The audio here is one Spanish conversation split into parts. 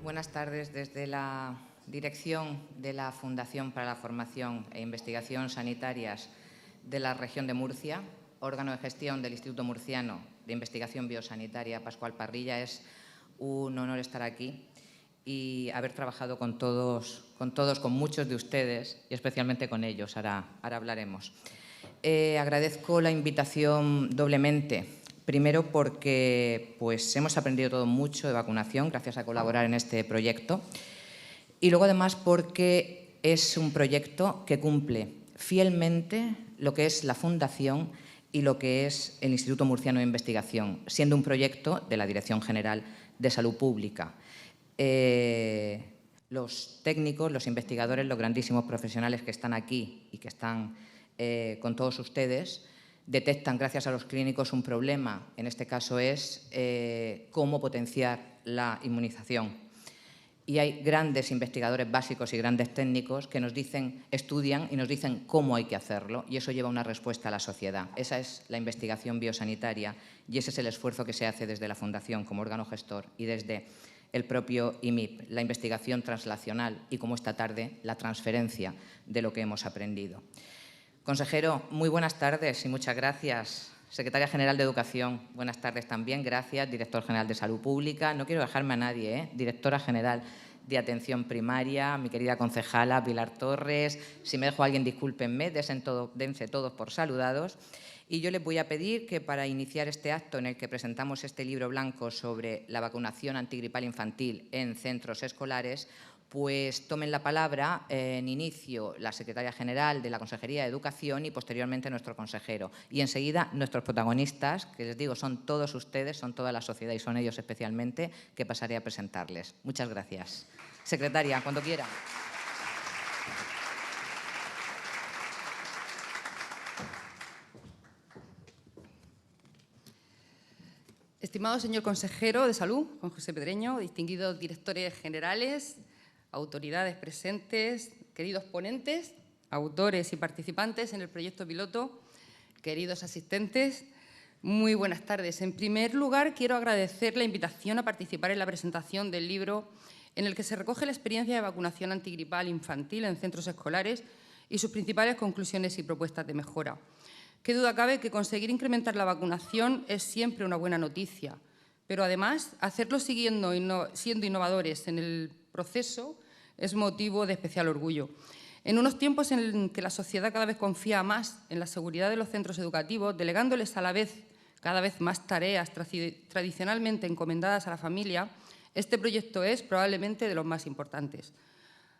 Buenas tardes. Desde la dirección de la Fundación para la Formación e Investigación Sanitarias de la Región de Murcia, órgano de gestión del Instituto Murciano de Investigación Biosanitaria Pascual Parrilla, es un honor estar aquí y haber trabajado con muchos de ustedes y especialmente con ellos. Ahora hablaremos. Agradezco la invitación doblemente. Primero porque hemos aprendido todo mucho de vacunación gracias a colaborar en este proyecto. Y luego además porque es un proyecto que cumple fielmente lo que es la Fundación y lo que es el Instituto Murciano de Investigación, siendo un proyecto de la Dirección General de Salud Pública. Los técnicos, los investigadores, los grandísimos profesionales que están aquí y que están con todos ustedes, detectan, gracias a los clínicos, un problema. En este caso es cómo potenciar la inmunización. Y hay grandes investigadores básicos y grandes técnicos que nos dicen, estudian y nos dicen cómo hay que hacerlo, y eso lleva una respuesta a la sociedad. Esa es la investigación biosanitaria y ese es el esfuerzo que se hace desde la Fundación como órgano gestor y desde el propio IMIP, la investigación translacional y, como esta tarde, la transferencia de lo que hemos aprendido. Consejero, muy buenas tardes y muchas gracias. Secretaria General de Educación, buenas tardes también, gracias. Director General de Salud Pública, no quiero dejarme a nadie, Directora General de Atención Primaria, mi querida concejala Pilar Torres. Si me dejo a alguien, discúlpenme, dense todos por saludados. Y yo les voy a pedir que para iniciar este acto en el que presentamos este libro blanco sobre la vacunación antigripal infantil en centros escolares, pues tomen la palabra en inicio la Secretaria General de la Consejería de Educación y posteriormente nuestro consejero. Y enseguida nuestros protagonistas, que les digo son todos ustedes, son toda la sociedad y son ellos especialmente, que pasaré a presentarles. Muchas gracias. Secretaria, cuando quiera. Estimado señor consejero de Salud, Juan José Pedreño, distinguidos directores generales, autoridades presentes, queridos ponentes, autores y participantes en el proyecto piloto, queridos asistentes, muy buenas tardes. En primer lugar, quiero agradecer la invitación a participar en la presentación del libro en el que se recoge la experiencia de vacunación antigripal infantil en centros escolares y sus principales conclusiones y propuestas de mejora. Qué duda cabe que conseguir incrementar la vacunación es siempre una buena noticia, pero además hacerlo siendo innovadores en el proceso es motivo de especial orgullo. En unos tiempos en que la sociedad cada vez confía más en la seguridad de los centros educativos, delegándoles a la vez cada vez más tareas tradicionalmente encomendadas a la familia, este proyecto es probablemente de los más importantes.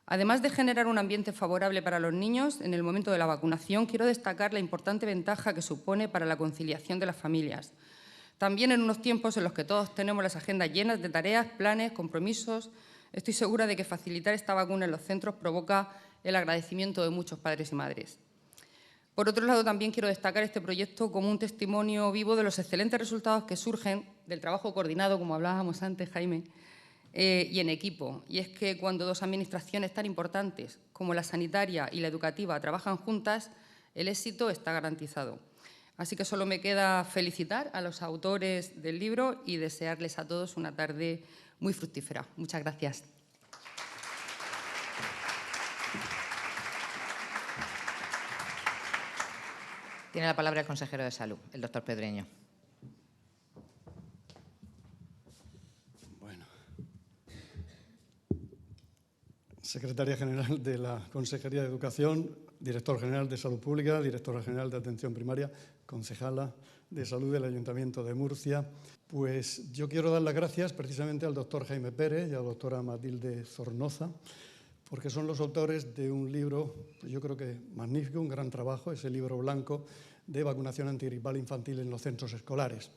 Además de generar un ambiente favorable para los niños, en el momento de la vacunación quiero destacar la importante ventaja que supone para la conciliación de las familias. También en unos tiempos en los que todos tenemos las agendas llenas de tareas, planes, compromisos, estoy segura de que facilitar esta vacuna en los centros provoca el agradecimiento de muchos padres y madres. Por otro lado, también quiero destacar este proyecto como un testimonio vivo de los excelentes resultados que surgen del trabajo coordinado, como hablábamos antes, Jaime, y en equipo. Y es que cuando dos administraciones tan importantes como la sanitaria y la educativa trabajan juntas, el éxito está garantizado. Así que solo me queda felicitar a los autores del libro y desearles a todos una tarde muy fructífera. Muchas gracias. Tiene la palabra el consejero de Salud, el doctor Pedreño. Secretaria General de la Consejería de Educación, Director General de Salud Pública, Directora General de Atención Primaria, Concejala de Salud del Ayuntamiento de Murcia. Pues yo quiero dar las gracias precisamente al doctor Jaime Pérez y a la doctora Matilde Zornoza, porque son los autores de un libro, pues yo creo que magnífico, un gran trabajo, ese libro blanco de vacunación antigripal infantil en los centros escolares.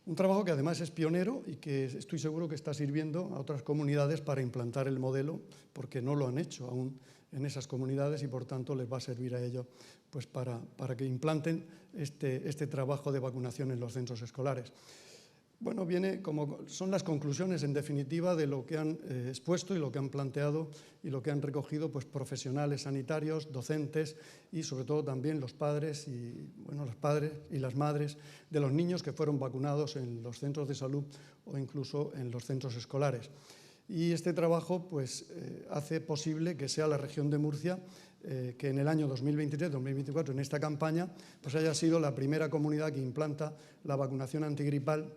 Un trabajo que además es pionero y que estoy seguro que está sirviendo a otras comunidades para implantar el modelo, porque no lo han hecho aún en esas comunidades y por tanto les va a servir a ellos pues, para que implanten este trabajo de vacunación en los centros escolares. Bueno, son las conclusiones en definitiva de lo que han expuesto y lo que han planteado y lo que han recogido pues, profesionales sanitarios, docentes y sobre todo también los padres y las madres de los niños que fueron vacunados en los centros de salud o incluso en los centros escolares. Y este trabajo pues, hace posible que sea la región de Murcia que en el año 2023-2024, en esta campaña, pues haya sido la primera comunidad que implanta la vacunación antigripal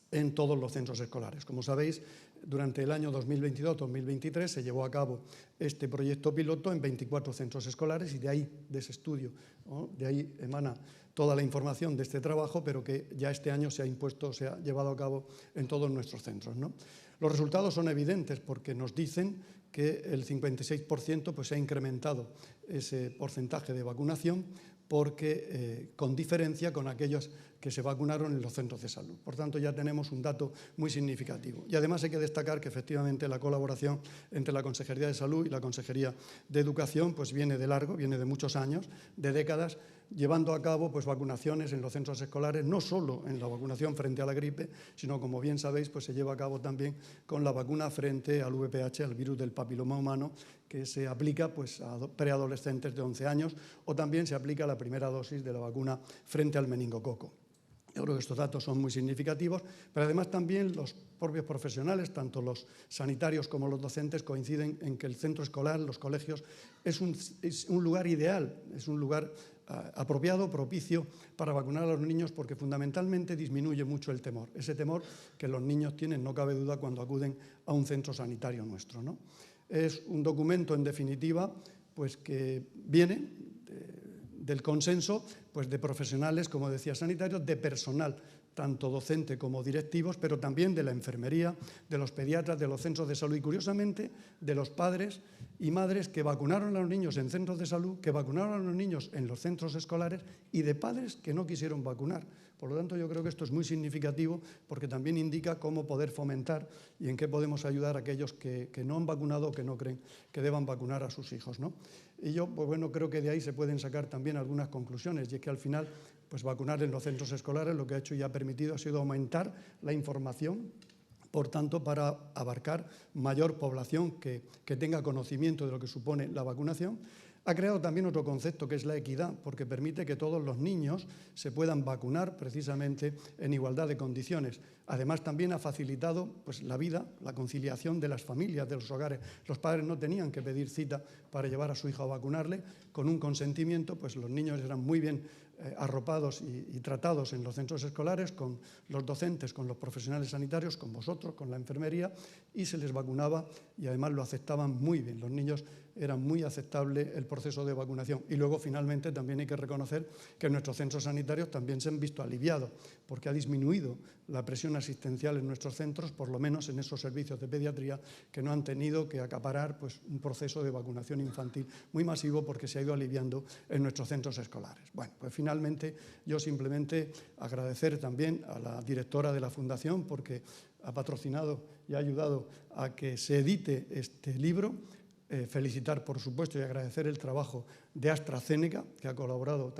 en todos los centros escolares. Como sabéis, durante el año 2022-2023 se llevó a cabo este proyecto piloto en 24 centros escolares y de ahí, de ese estudio, ¿no?, de ahí emana toda la información de este trabajo, pero que ya este año se ha impuesto, se ha llevado a cabo en todos nuestros centros, ¿no? Los resultados son evidentes porque nos dicen que el 56% pues, se ha incrementado ese porcentaje de vacunación porque con diferencia con aquellos que se vacunaron en los centros de salud. Por tanto, ya tenemos un dato muy significativo. Y además hay que destacar que efectivamente la colaboración entre la Consejería de Salud y la Consejería de Educación pues, viene de largo, viene de muchos años, de décadas, llevando a cabo pues, vacunaciones en los centros escolares, no solo en la vacunación frente a la gripe, sino, como bien sabéis, pues, se lleva a cabo también con la vacuna frente al VPH, al virus del papiloma humano, que se aplica pues, a preadolescentes de 11 años, o también se aplica la primera dosis de la vacuna frente al meningococo. Yo creo que estos datos son muy significativos, pero además también los propios profesionales, tanto los sanitarios como los docentes, coinciden en que el centro escolar, los colegios, es un lugar ideal, es un lugar apropiado, propicio para vacunar a los niños porque fundamentalmente disminuye mucho el temor. Ese temor que los niños tienen, no cabe duda, cuando acuden a un centro sanitario nuestro, ¿no? Es un documento, en definitiva, pues que viene del consenso pues de profesionales, como decía, sanitarios, de personal, tanto docente como directivos, pero también de la enfermería, de los pediatras, de los centros de salud y, curiosamente, de los padres y madres que vacunaron a los niños en centros de salud, que vacunaron a los niños en los centros escolares y de padres que no quisieron vacunar. Por lo tanto, yo creo que esto es muy significativo porque también indica cómo poder fomentar y en qué podemos ayudar a aquellos que no han vacunado o que no creen que deban vacunar a sus hijos, ¿no? Y yo, pues bueno, creo que de ahí se pueden sacar también algunas conclusiones, y es que al final, pues vacunar en los centros escolares lo que ha hecho y ha permitido ha sido aumentar la información, por tanto, para abarcar mayor población que tenga conocimiento de lo que supone la vacunación. Ha creado también otro concepto que es la equidad, porque permite que todos los niños se puedan vacunar precisamente en igualdad de condiciones. Además, también ha facilitado pues, la vida, la conciliación de las familias, de los hogares. Los padres no tenían que pedir cita para llevar a su hijo a vacunarle. Con un consentimiento, pues los niños eran muy bien arropados y tratados en los centros escolares, con los docentes, con los profesionales sanitarios, con vosotros, con la enfermería, y se les vacunaba y además lo aceptaban muy bien. Los niños eran muy aceptable el proceso de vacunación. Y luego, finalmente, también hay que reconocer que nuestros centros sanitarios también se han visto aliviados, porque ha disminuido la presión asistencial en nuestros centros, por lo menos en esos servicios de pediatría que no han tenido que acaparar pues, un proceso de vacunación infantil muy masivo porque se ha ido aliviando en nuestros centros escolares. Bueno, pues finalmente yo simplemente agradecer también a la directora de la Fundación porque ha patrocinado y ha ayudado a que se edite este libro. Felicitar, por supuesto, y agradecer el trabajo de AstraZeneca, que ha colaborado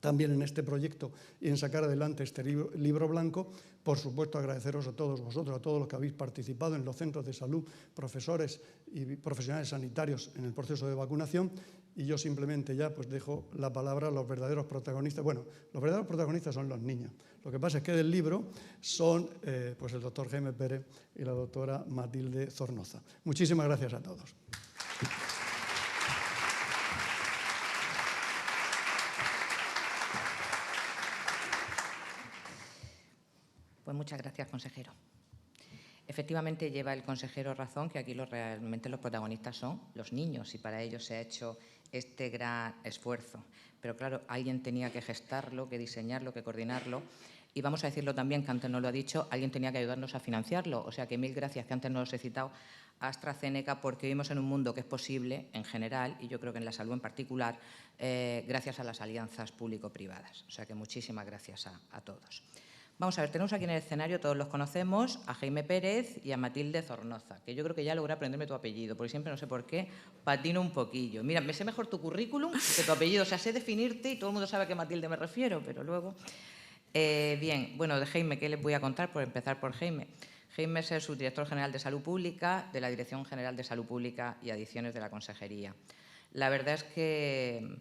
también en este proyecto y en sacar adelante este libro blanco. Por supuesto, agradeceros a todos vosotros, a todos los que habéis participado en los centros de salud, profesores y profesionales sanitarios en el proceso de vacunación. Y yo simplemente ya pues dejo la palabra a los verdaderos protagonistas. Bueno, los verdaderos protagonistas son los niños. Lo que pasa es que del libro son pues el doctor Jaime Pérez y la doctora Matilde Zornoza. Muchísimas gracias a todos. Pues muchas gracias, consejero. Efectivamente, lleva el consejero razón, que aquí realmente los protagonistas son los niños y para ello se ha hecho este gran esfuerzo. Pero claro, alguien tenía que gestarlo, que diseñarlo, que coordinarlo. Y vamos a decirlo también, que antes no lo ha dicho, alguien tenía que ayudarnos a financiarlo. O sea que mil gracias, que antes no los he citado, a AstraZeneca, porque vivimos en un mundo que es posible en general, y yo creo que en la salud en particular, gracias a las alianzas público-privadas. O sea que muchísimas gracias a todos. Vamos a ver, tenemos aquí en el escenario, todos los conocemos, a Jaime Pérez y a Matilde Zornoza, que yo creo que ya logré aprenderme tu apellido, porque siempre, no sé por qué, patino un poquillo. Mira, me sé mejor tu currículum que tu apellido, o sea, sé definirte y todo el mundo sabe a qué Matilde me refiero, pero luego... bien, bueno, de Jaime, ¿qué les voy a contar? Por empezar por Jaime. Jaime es el subdirector general de Salud Pública de la Dirección General de Salud Pública y Adicciones de la Consejería. La verdad es que...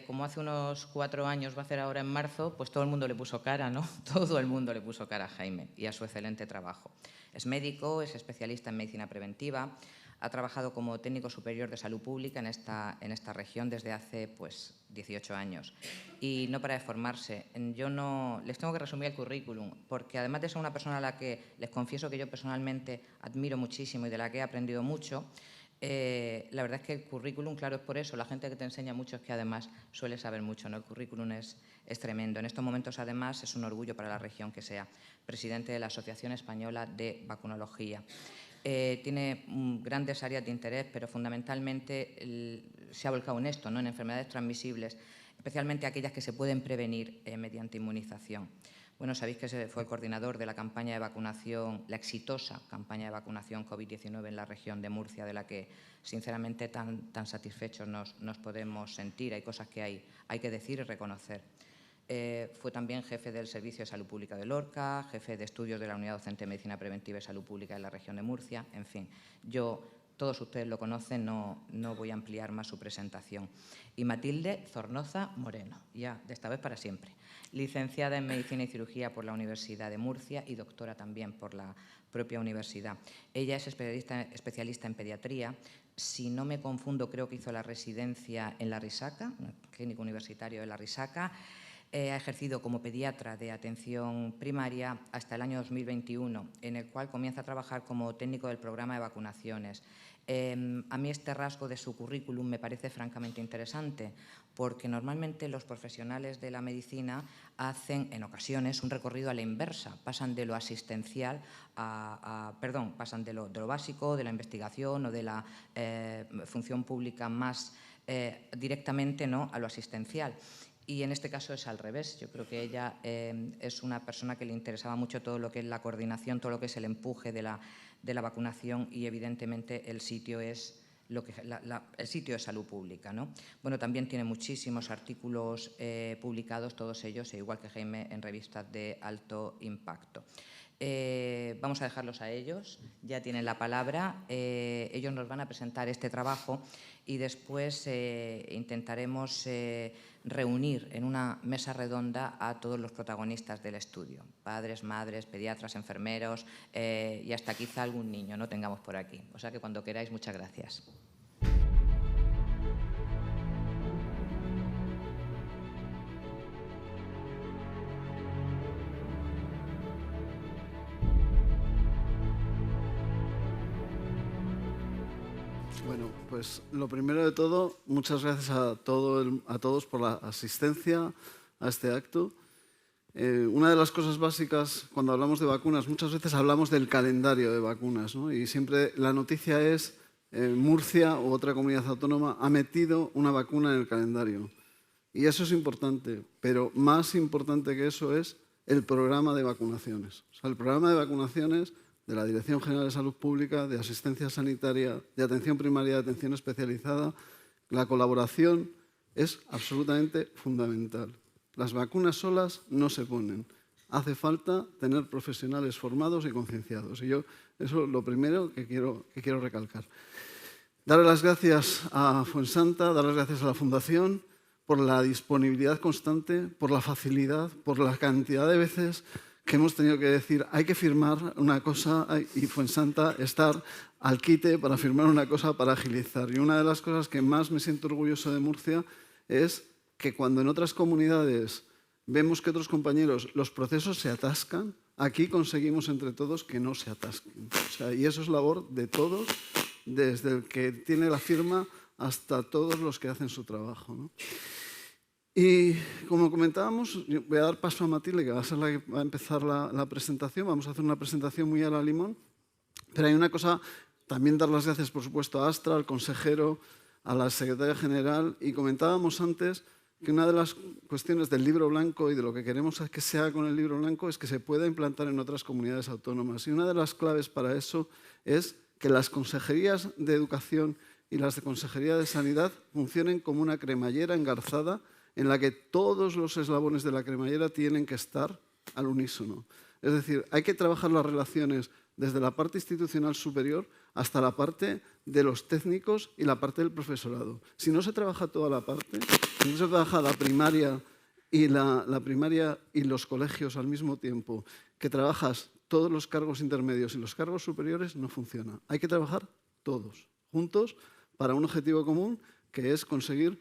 como hace unos 4 años, va a ser ahora en marzo, pues todo el mundo le puso cara, ¿no? Todo el mundo le puso cara a Jaime y a su excelente trabajo. Es médico, es especialista en medicina preventiva, ha trabajado como técnico superior de salud pública en esta región desde hace 18 años y no para de formarse. Yo no les tengo que resumir el currículum porque además de ser una persona a la que les confieso que yo personalmente admiro muchísimo y de la que he aprendido mucho, la verdad es que el currículum, claro, es por eso. La gente que te enseña mucho es que además suele saber mucho, ¿no? El currículum es tremendo. En estos momentos, además, es un orgullo para la región que sea presidente de la Asociación Española de Vacunología. Tiene grandes áreas de interés, pero fundamentalmente se ha volcado en esto, ¿no? En enfermedades transmisibles, especialmente aquellas que se pueden prevenir mediante inmunización. Bueno, sabéis que fue el coordinador de la campaña de vacunación, la exitosa campaña de vacunación COVID-19 en la región de Murcia, de la que, sinceramente, tan satisfechos nos podemos sentir. Hay cosas que hay que decir y reconocer. Fue también jefe del Servicio de Salud Pública de Lorca, jefe de estudios de la Unidad Docente de Medicina Preventiva y Salud Pública en la región de Murcia. En fin, todos ustedes lo conocen, no voy a ampliar más su presentación. Y Matilde Zornoza Moreno, ya de esta vez para siempre. Licenciada en Medicina y Cirugía por la Universidad de Murcia y doctora también por la propia universidad. Ella es especialista en pediatría. Si no me confundo, creo que hizo la residencia en La Risaca, en el Clínico Universitario de La Risaca. Ha ejercido como pediatra de atención primaria hasta el año 2021, en el cual comienza a trabajar como técnico del programa de vacunaciones. A mí este rasgo de su currículum me parece francamente interesante, porque normalmente los profesionales de la medicina hacen, en ocasiones, un recorrido a la inversa. Pasan de lo asistencial pasan de lo básico, de la investigación o de la función pública más directamente, ¿no?, a lo asistencial. Y en este caso es al revés. Yo creo que ella es una persona que le interesaba mucho todo lo que es la coordinación, todo lo que es el empuje de la vacunación y, evidentemente, el sitio es el sitio de salud pública, ¿no? Bueno, también tiene muchísimos artículos publicados, todos ellos, igual que Jaime, en revistas de alto impacto. Vamos a dejarlos a ellos, ya tienen la palabra. Ellos nos van a presentar este trabajo y después intentaremos reunir en una mesa redonda a todos los protagonistas del estudio, padres, madres, pediatras, enfermeros y hasta quizá algún niño no tengamos por aquí. O sea que cuando queráis, muchas gracias. Bueno, pues lo primero de todo, muchas gracias a todos por la asistencia a este acto. Una de las cosas básicas cuando hablamos de vacunas, muchas veces hablamos del calendario de vacunas, ¿no? Y siempre la noticia es Murcia u otra comunidad autónoma ha metido una vacuna en el calendario. Y eso es importante, pero más importante que eso es el programa de vacunaciones. O sea, el programa de vacunaciones de la Dirección General de Salud Pública, de Asistencia Sanitaria, de Atención Primaria, de Atención Especializada, la colaboración es absolutamente fundamental. Las vacunas solas no se ponen. Hace falta tener profesionales formados y concienciados. Y yo, eso es lo primero que quiero recalcar. Darle las gracias a Fuensanta, dar las gracias a la Fundación por la disponibilidad constante, por la facilidad, por la cantidad de veces que hemos tenido que decir hay que firmar una cosa y Fuensanta estar al quite para firmar una cosa para agilizar. Y una de las cosas que más me siento orgulloso de Murcia es que cuando en otras comunidades vemos que otros compañeros los procesos se atascan, aquí conseguimos entre todos que no se atasquen. O sea, y eso es labor de todos, desde el que tiene la firma hasta todos los que hacen su trabajo, ¿no? Y como comentábamos, voy a dar paso a Matilde, que va a ser la que va a empezar la presentación. Vamos a hacer una presentación muy a la limón. Pero hay una cosa, también dar las gracias, por supuesto, a Astra, al consejero, a la secretaria general. Y comentábamos antes que una de las cuestiones del libro blanco y de lo que queremos que se haga con el libro blanco es que se pueda implantar en otras comunidades autónomas. Y una de las claves para eso es que las consejerías de educación y las de consejería de sanidad funcionen como una cremallera engarzada en la que todos los eslabones de la cremallera tienen que estar al unísono. Es decir, hay que trabajar las relaciones desde la parte institucional superior hasta la parte de los técnicos y la parte del profesorado. Si no se trabaja toda la parte, si no se trabaja la primaria y los colegios al mismo tiempo, que trabajas todos los cargos intermedios y los cargos superiores no funciona. Hay que trabajar todos, juntos, para un objetivo común, que es conseguir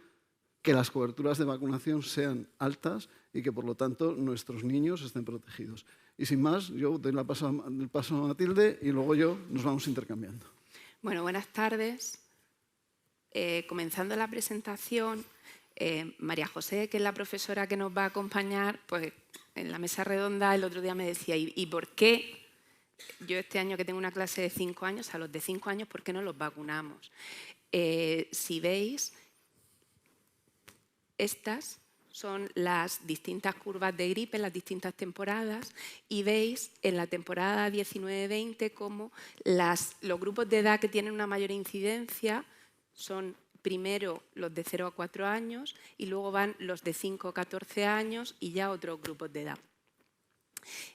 que las coberturas de vacunación sean altas y que, por lo tanto, nuestros niños estén protegidos. Y sin más, yo doy el paso a Matilde y luego nos vamos intercambiando. Bueno, buenas tardes. Comenzando la presentación, María José, que es la profesora que nos va a acompañar, pues en la mesa redonda el otro día me decía, ¿y por qué yo este año que tengo una clase de 5 años, a los de 5 años, ¿por qué no los vacunamos? Si veis, estas son las distintas curvas de gripe en las distintas temporadas y veis en la temporada 19-20 cómo los grupos de edad que tienen una mayor incidencia son primero los de 0 a 4 años y luego van los de 5 a 14 años y ya otros grupos de edad.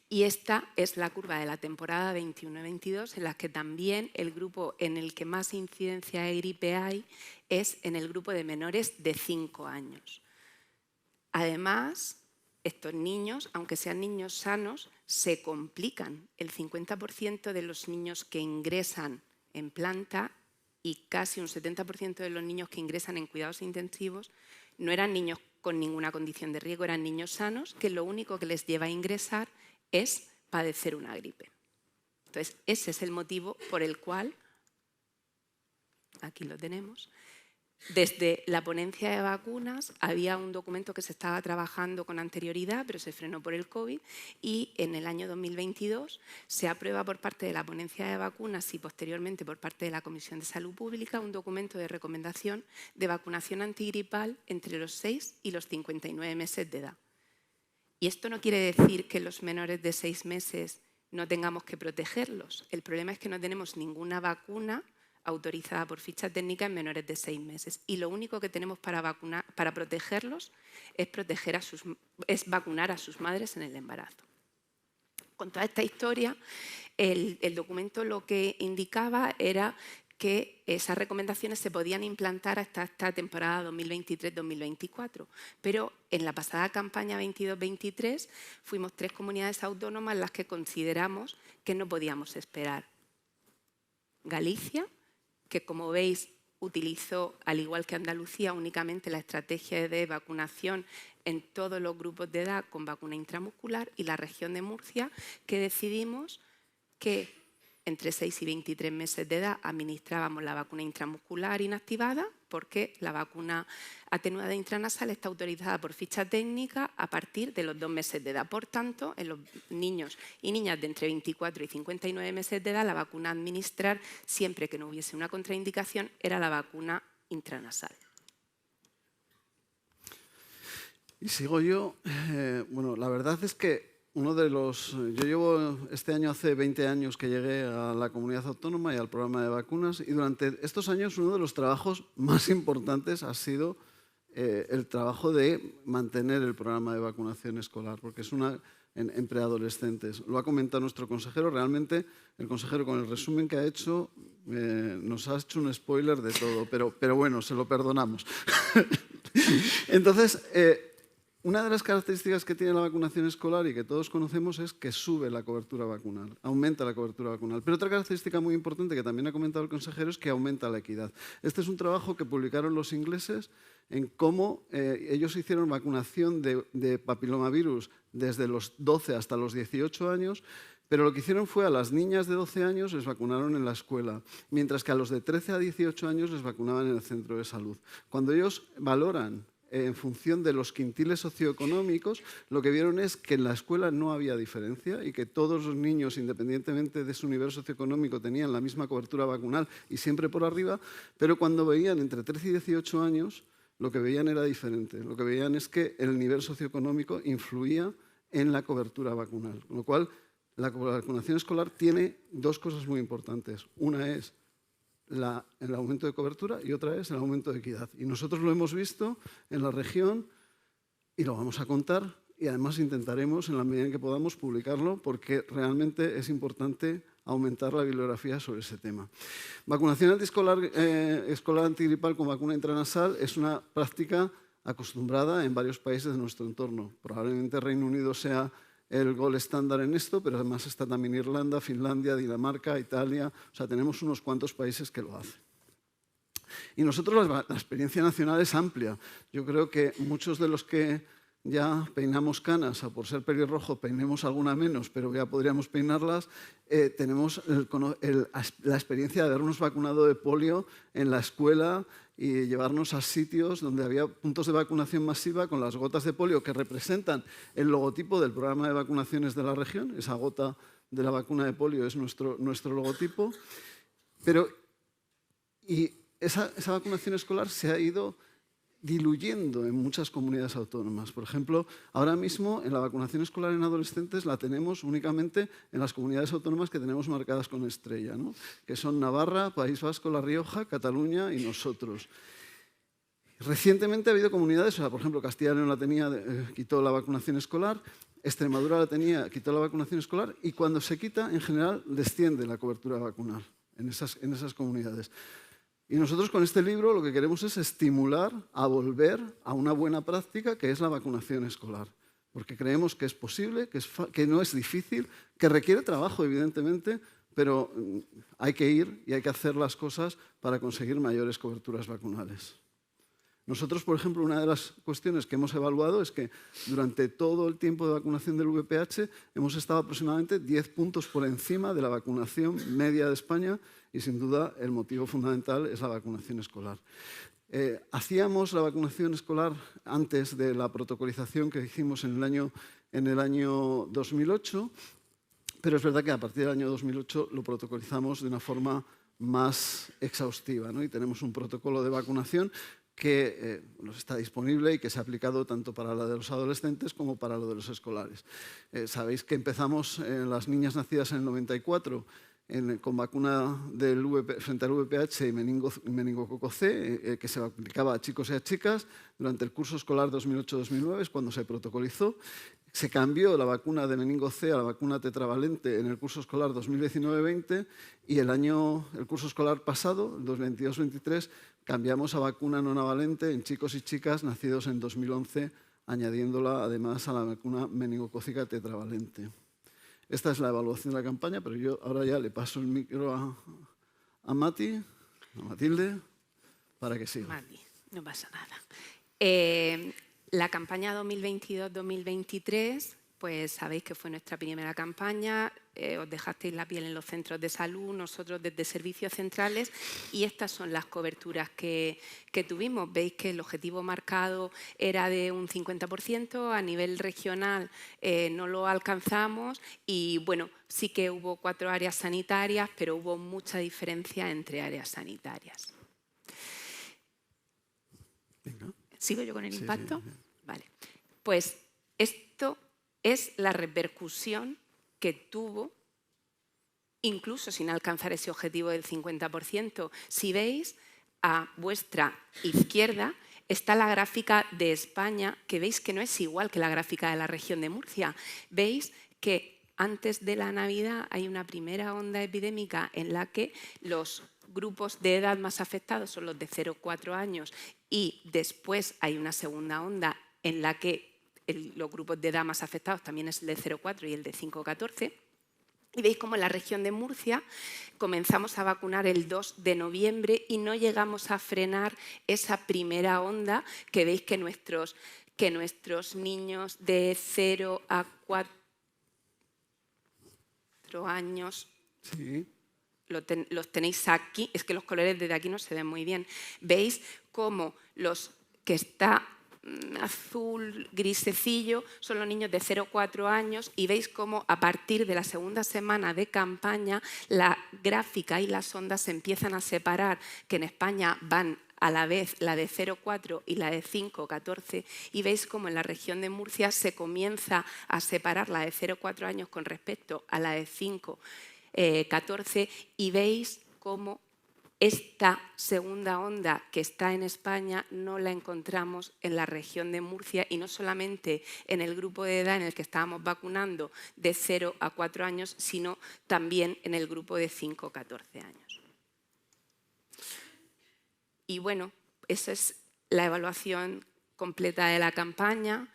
Y esta es la curva de la temporada 21-22, en la que también el grupo en el que más incidencia de gripe hay es en el grupo de menores de 5 años. Además, estos niños, aunque sean niños sanos, se complican. El 50% de los niños que ingresan en planta y casi un 70% de los niños que ingresan en cuidados intensivos no eran niños con ninguna condición de riesgo, eran niños sanos que lo único que les lleva a ingresar es padecer una gripe. Entonces, ese es el motivo por el cual, aquí lo tenemos, desde la ponencia de vacunas había un documento que se estaba trabajando con anterioridad, pero se frenó por el COVID, y en el año 2022 se aprueba por parte de la ponencia de vacunas y posteriormente por parte de la Comisión de Salud Pública un documento de recomendación de vacunación antigripal entre los 6 y los 59 meses de edad. Y esto no quiere decir que los menores de 6 meses no tengamos que protegerlos. El problema es que no tenemos ninguna vacuna autorizada por ficha técnica en menores de 6 meses. Y lo único que tenemos para protegerlos es vacunar a sus madres en el embarazo. Con toda esta historia, el documento lo que indicaba era que esas recomendaciones se podían implantar hasta esta temporada 2023-2024. Pero en la pasada campaña 22-23 fuimos 3 comunidades autónomas las que consideramos que no podíamos esperar. Galicia, que como veis utilizó, al igual que Andalucía, únicamente la estrategia de vacunación en todos los grupos de edad con vacuna intramuscular, y la región de Murcia, que decidimos que entre 6 y 23 meses de edad administrábamos la vacuna intramuscular inactivada, porque la vacuna atenuada intranasal está autorizada por ficha técnica a partir de los 2 meses de edad. Por tanto, en los niños y niñas de entre 24 y 59 meses de edad, la vacuna a administrar, siempre que no hubiese una contraindicación, era la vacuna intranasal. Y sigo yo. Bueno, la verdad es que yo llevo este año, hace 20 años que llegué a la comunidad autónoma y al programa de vacunas, y durante estos años uno de los trabajos más importantes ha sido el trabajo de mantener el programa de vacunación escolar, porque es en preadolescentes. Lo ha comentado nuestro consejero. Realmente el consejero, con el resumen que ha hecho, nos ha hecho un spoiler de todo, pero bueno, se lo perdonamos. Entonces, una de las características que tiene la vacunación escolar y que todos conocemos es que sube la cobertura vacunal, aumenta la cobertura vacunal. Pero otra característica muy importante que también ha comentado el consejero es que aumenta la equidad. Este es un trabajo que publicaron los ingleses en cómo ellos hicieron vacunación de papilomavirus desde los 12 hasta los 18 años, pero lo que hicieron fue a las niñas de 12 años les vacunaron en la escuela, mientras que a los de 13 a 18 años les vacunaban en el centro de salud. Cuando ellos valoran en función de los quintiles socioeconómicos, lo que vieron es que en la escuela no había diferencia y que todos los niños, independientemente de su nivel socioeconómico, tenían la misma cobertura vacunal y siempre por arriba, pero cuando veían entre 13 y 18 años, lo que veían era diferente. Lo que veían es que el nivel socioeconómico influía en la cobertura vacunal. Con lo cual, la vacunación escolar tiene 2 cosas muy importantes. Una es el aumento de cobertura y otra es el aumento de equidad. Y nosotros lo hemos visto en la región y lo vamos a contar, y además intentaremos, en la medida en que podamos, publicarlo, porque realmente es importante aumentar la bibliografía sobre ese tema. Vacunación escolar antigripal con vacuna intranasal es una práctica acostumbrada en varios países de nuestro entorno. Probablemente Reino Unido sea el gold estándar en esto, pero además está también Irlanda, Finlandia, Dinamarca, Italia. O sea, tenemos unos cuantos países que lo hacen. Y nosotros la experiencia nacional es amplia. Yo creo que muchos de los que ya peinamos canas, o por ser pelirrojo peinemos alguna menos, pero ya podríamos peinarlas, tenemos la experiencia de habernos vacunado de polio en la escuela y llevarnos a sitios donde había puntos de vacunación masiva con las gotas de polio que representan el logotipo del programa de vacunaciones de la región. Esa gota de la vacuna de polio es nuestro logotipo. Y esa vacunación escolar se ha ido diluyendo en muchas comunidades autónomas. Por ejemplo, ahora mismo en la vacunación escolar en adolescentes la tenemos únicamente en las comunidades autónomas que tenemos marcadas con estrella, ¿no? Que son Navarra, País Vasco, La Rioja, Cataluña y nosotros. Recientemente ha habido comunidades, por ejemplo, Castilla y León la tenía, quitó la vacunación escolar, Extremadura la tenía, quitó la vacunación escolar, y cuando se quita, en general, desciende la cobertura vacunal en esas comunidades. Y nosotros con este libro lo que queremos es estimular a volver a una buena práctica que es la vacunación escolar. Porque creemos que es posible, que no es difícil, que requiere trabajo, evidentemente, pero hay que ir y hay que hacer las cosas para conseguir mayores coberturas vacunales. Nosotros, por ejemplo, una de las cuestiones que hemos evaluado es que durante todo el tiempo de vacunación del VPH hemos estado aproximadamente 10 puntos por encima de la vacunación media de España y, sin duda, el motivo fundamental es la vacunación escolar. Hacíamos la vacunación escolar antes de la protocolización que hicimos en el año 2008, pero es verdad que a partir del año 2008 lo protocolizamos de una forma más exhaustiva, ¿no? Y tenemos un protocolo de vacunación que nos está disponible y que se ha aplicado tanto para la de los adolescentes como para lo de los escolares. Sabéis que empezamos en las niñas nacidas en el 94 con vacuna frente al VPH y meningococo C, que se aplicaba a chicos y a chicas. Durante el curso escolar 2008-2009 es cuando se protocolizó. Se cambió la vacuna de meningo C a la vacuna tetravalente en el curso escolar 2019-20 y el curso escolar pasado, el 2022-23, cambiamos a vacuna nonavalente en chicos y chicas nacidos en 2011, añadiéndola además a la vacuna meningocócica tetravalente. Esta es la evaluación de la campaña, pero yo ahora ya le paso el micro a Matilde, para que siga. Mati, no pasa nada. La campaña 2022-2023, pues sabéis que fue nuestra primera campaña, os dejasteis la piel en los centros de salud, nosotros desde servicios centrales, y estas son las coberturas que tuvimos. Veis que el objetivo marcado era de un 50%, a nivel regional no lo alcanzamos y bueno, sí que hubo 4 áreas sanitarias, pero hubo mucha diferencia entre áreas sanitarias. Venga. ¿Sigo yo con el impacto? Sí. Vale. Pues esto es la repercusión que tuvo, incluso sin alcanzar ese objetivo del 50%. Si veis, a vuestra izquierda está la gráfica de España, que veis que no es igual que la gráfica de la región de Murcia. Veis que antes de la Navidad hay una primera onda epidémica en la que los grupos de edad más afectados son los de 0-4 años y después hay una segunda onda en la que los grupos de edad más afectados también es el de 0-4 y el de 5-14. Y veis cómo en la región de Murcia comenzamos a vacunar el 2 de noviembre y no llegamos a frenar esa primera onda que veis que nuestros niños de 0 a 4 años Sí. los tenéis aquí. Es que los colores desde aquí no se ven muy bien. Veis cómo los que está azul grisecillo son los niños de 0-4 años y veis cómo a partir de la segunda semana de campaña la gráfica y las ondas se empiezan a separar, que en España van a la vez la de 0-4 y la de 5-14 y veis cómo en la región de Murcia se comienza a separar la de 0-4 años con respecto a la de 5-14 y veis cómo esta segunda onda que está en España no la encontramos en la región de Murcia y no solamente en el grupo de edad en el que estábamos vacunando de 0 a 4 años, sino también en el grupo de 5-14 años. Y bueno, esa es la evaluación completa de la campaña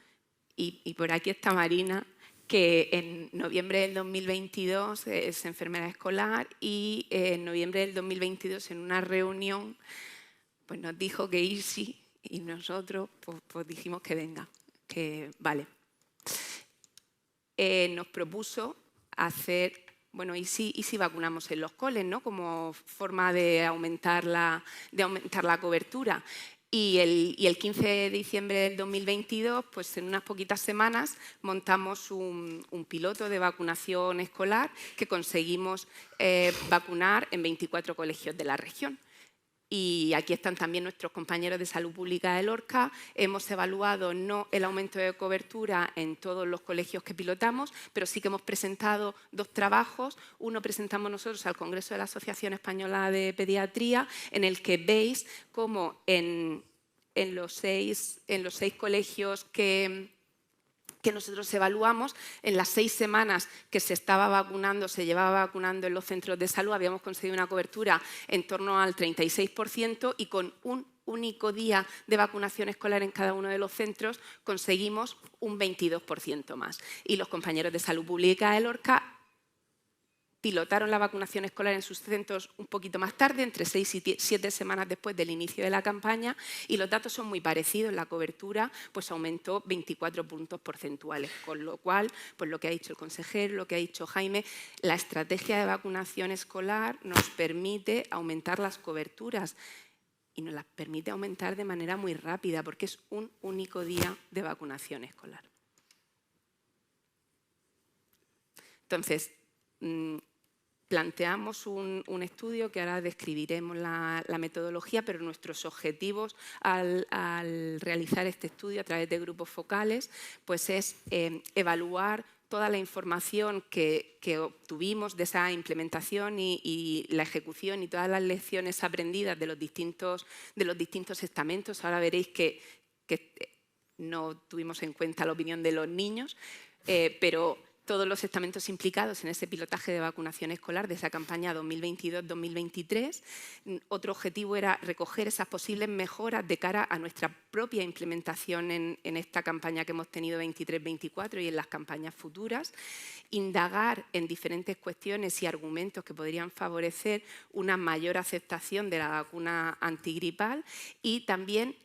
y por aquí está Marina, que en noviembre del 2022 es enfermera escolar y en noviembre del 2022 en una reunión pues nos dijo que ir sí y nosotros pues dijimos que venga, que vale. Nos propuso hacer, bueno, y si vacunamos en los coles, ¿no? Como forma de aumentar la cobertura. Y el 15 de diciembre del 2022, pues en unas poquitas semanas, montamos un piloto de vacunación escolar que conseguimos vacunar en 24 colegios de la región. Y aquí están también nuestros compañeros de Salud Pública de Lorca. Hemos evaluado no el aumento de cobertura en todos los colegios que pilotamos, pero sí que hemos presentado 2 trabajos. Uno presentamos nosotros al Congreso de la Asociación Española de Pediatría, en el que veis cómo en los 6 colegios que nosotros evaluamos, en las 6 semanas que se llevaba vacunando en los centros de salud, habíamos conseguido una cobertura en torno al 36% y con un único día de vacunación escolar en cada uno de los centros conseguimos un 22% más. Y los compañeros de Salud Pública de Lorca pilotaron la vacunación escolar en sus centros un poquito más tarde, entre 6 y 7 semanas después del inicio de la campaña, y los datos son muy parecidos. La cobertura pues aumentó 24 puntos porcentuales, con lo cual, pues lo que ha dicho el consejero, lo que ha dicho Jaime, la estrategia de vacunación escolar nos permite aumentar las coberturas y nos las permite aumentar de manera muy rápida, porque es un único día de vacunación escolar. Entonces, planteamos un estudio que ahora describiremos la metodología, pero nuestros objetivos al realizar este estudio a través de grupos focales pues es evaluar toda la información que obtuvimos de esa implementación y la ejecución y todas las lecciones aprendidas de los distintos estamentos. Ahora veréis que no tuvimos en cuenta la opinión de los niños, pero todos los estamentos implicados en ese pilotaje de vacunación escolar de esa campaña 2022-2023. Otro objetivo era recoger esas posibles mejoras de cara a nuestra propia implementación en esta campaña que hemos tenido 23-24 y en las campañas futuras. Indagar en diferentes cuestiones y argumentos que podrían favorecer una mayor aceptación de la vacuna antigripal y también,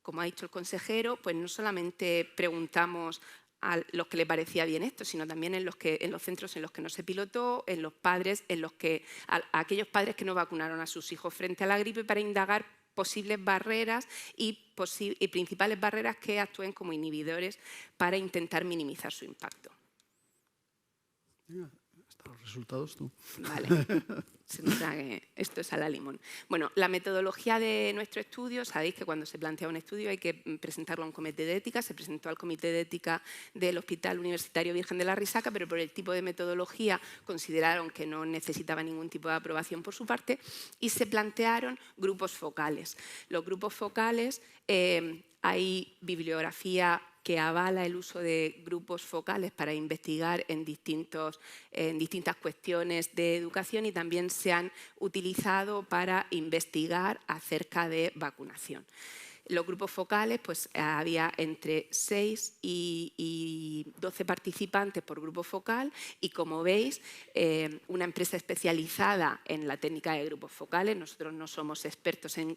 como ha dicho el consejero, pues no solamente preguntamos a los que le parecía bien esto, sino también en los centros en los que no se pilotó, en los padres, a aquellos padres que no vacunaron a sus hijos frente a la gripe, para indagar posibles barreras y principales barreras que actúen como inhibidores para intentar minimizar su impacto. Hasta los resultados tú. Vale. Se nota que esto es a la limón. Bueno, la metodología de nuestro estudio, sabéis que cuando se plantea un estudio hay que presentarlo a un comité de ética. Se presentó al comité de ética del Hospital Universitario Virgen de la Risaca, pero por el tipo de metodología consideraron que no necesitaba ningún tipo de aprobación por su parte y se plantearon grupos focales. Los grupos focales, hay bibliografía que avala el uso de grupos focales para investigar en distintas cuestiones de educación y también se han utilizado para investigar acerca de vacunación. Los grupos focales, pues había entre 6 y 12 participantes por grupo focal y, como veis, una empresa especializada en la técnica de grupos focales, nosotros no somos expertos en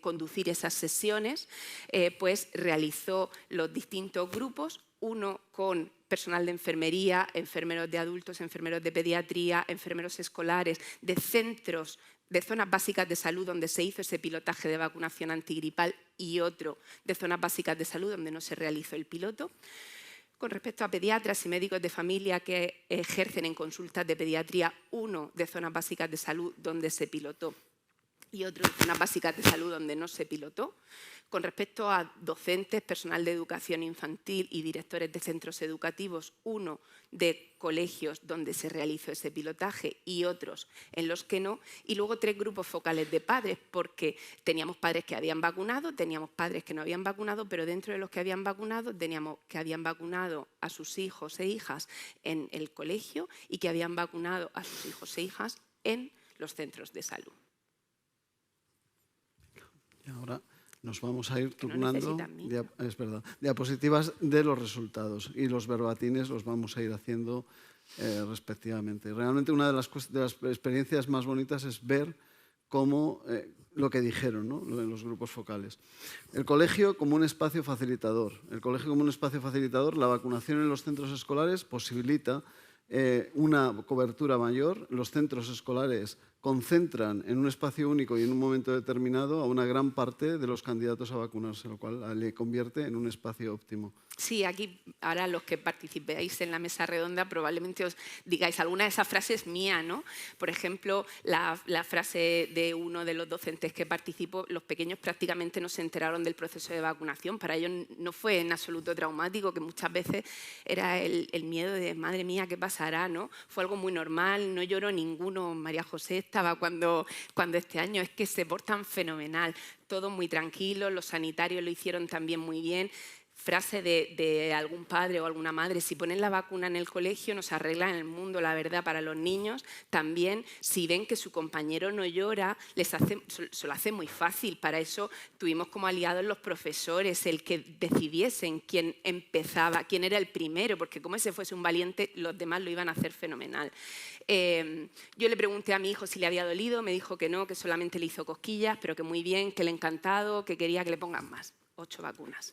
conducir esas sesiones, pues realizó los distintos grupos, uno con personal de enfermería, enfermeros de adultos, enfermeros de pediatría, enfermeros escolares, de centros, de zonas básicas de salud donde se hizo ese pilotaje de vacunación antigripal y otro de zonas básicas de salud donde no se realizó el piloto. Con respecto a pediatras y médicos de familia que ejercen en consultas de pediatría, uno de zonas básicas de salud donde se pilotó y otro de zonas básicas de salud donde no se pilotó. Con respecto a docentes, personal de educación infantil y directores de centros educativos, uno de colegios donde se realizó ese pilotaje y otros en los que no. Y luego 3 grupos focales de padres, porque teníamos padres que habían vacunado, teníamos padres que no habían vacunado, pero dentro de los que habían vacunado teníamos que habían vacunado a sus hijos e hijas en el colegio y que habían vacunado a sus hijos e hijas en los centros de salud. Y ahora Nos vamos a ir Que no turnando, necesitan micro. es verdad, diapositivas de los resultados y los verbatines los vamos a ir haciendo respectivamente. Realmente una de las experiencias más bonitas es ver cómo lo que dijeron, ¿no?, en los grupos focales. El colegio como un espacio facilitador. El colegio como un espacio facilitador, la vacunación en los centros escolares posibilita una cobertura mayor. Los centros escolares concentran en un espacio único y en un momento determinado a una gran parte de los candidatos a vacunarse, lo cual le convierte en un espacio óptimo. Sí, aquí ahora los que participéis en la mesa redonda probablemente os digáis alguna de esas frases mía, ¿no? Por ejemplo, la frase de uno de los docentes que participó: los pequeños prácticamente no se enteraron del proceso de vacunación. Para ellos no fue en absoluto traumático, que muchas veces era el miedo de madre mía, ¿qué pasará?, ¿no? Fue algo muy normal, no lloró ninguno. María José estaba cuando este año, es que se portan fenomenal, todo muy tranquilo, los sanitarios lo hicieron también muy bien. Frase de algún padre o alguna madre: si ponen la vacuna en el colegio nos arreglan el mundo. La verdad, para los niños también, si ven que su compañero no llora, se lo hace muy fácil. Para eso tuvimos como aliados los profesores, el que decidiesen quién empezaba, quién era el primero, porque como ese fuese un valiente, los demás lo iban a hacer fenomenal. Yo le pregunté a mi hijo si le había dolido, me dijo que no, que solamente le hizo cosquillas, pero que muy bien, que le encantado, que quería que le pongan más. 8 vacunas.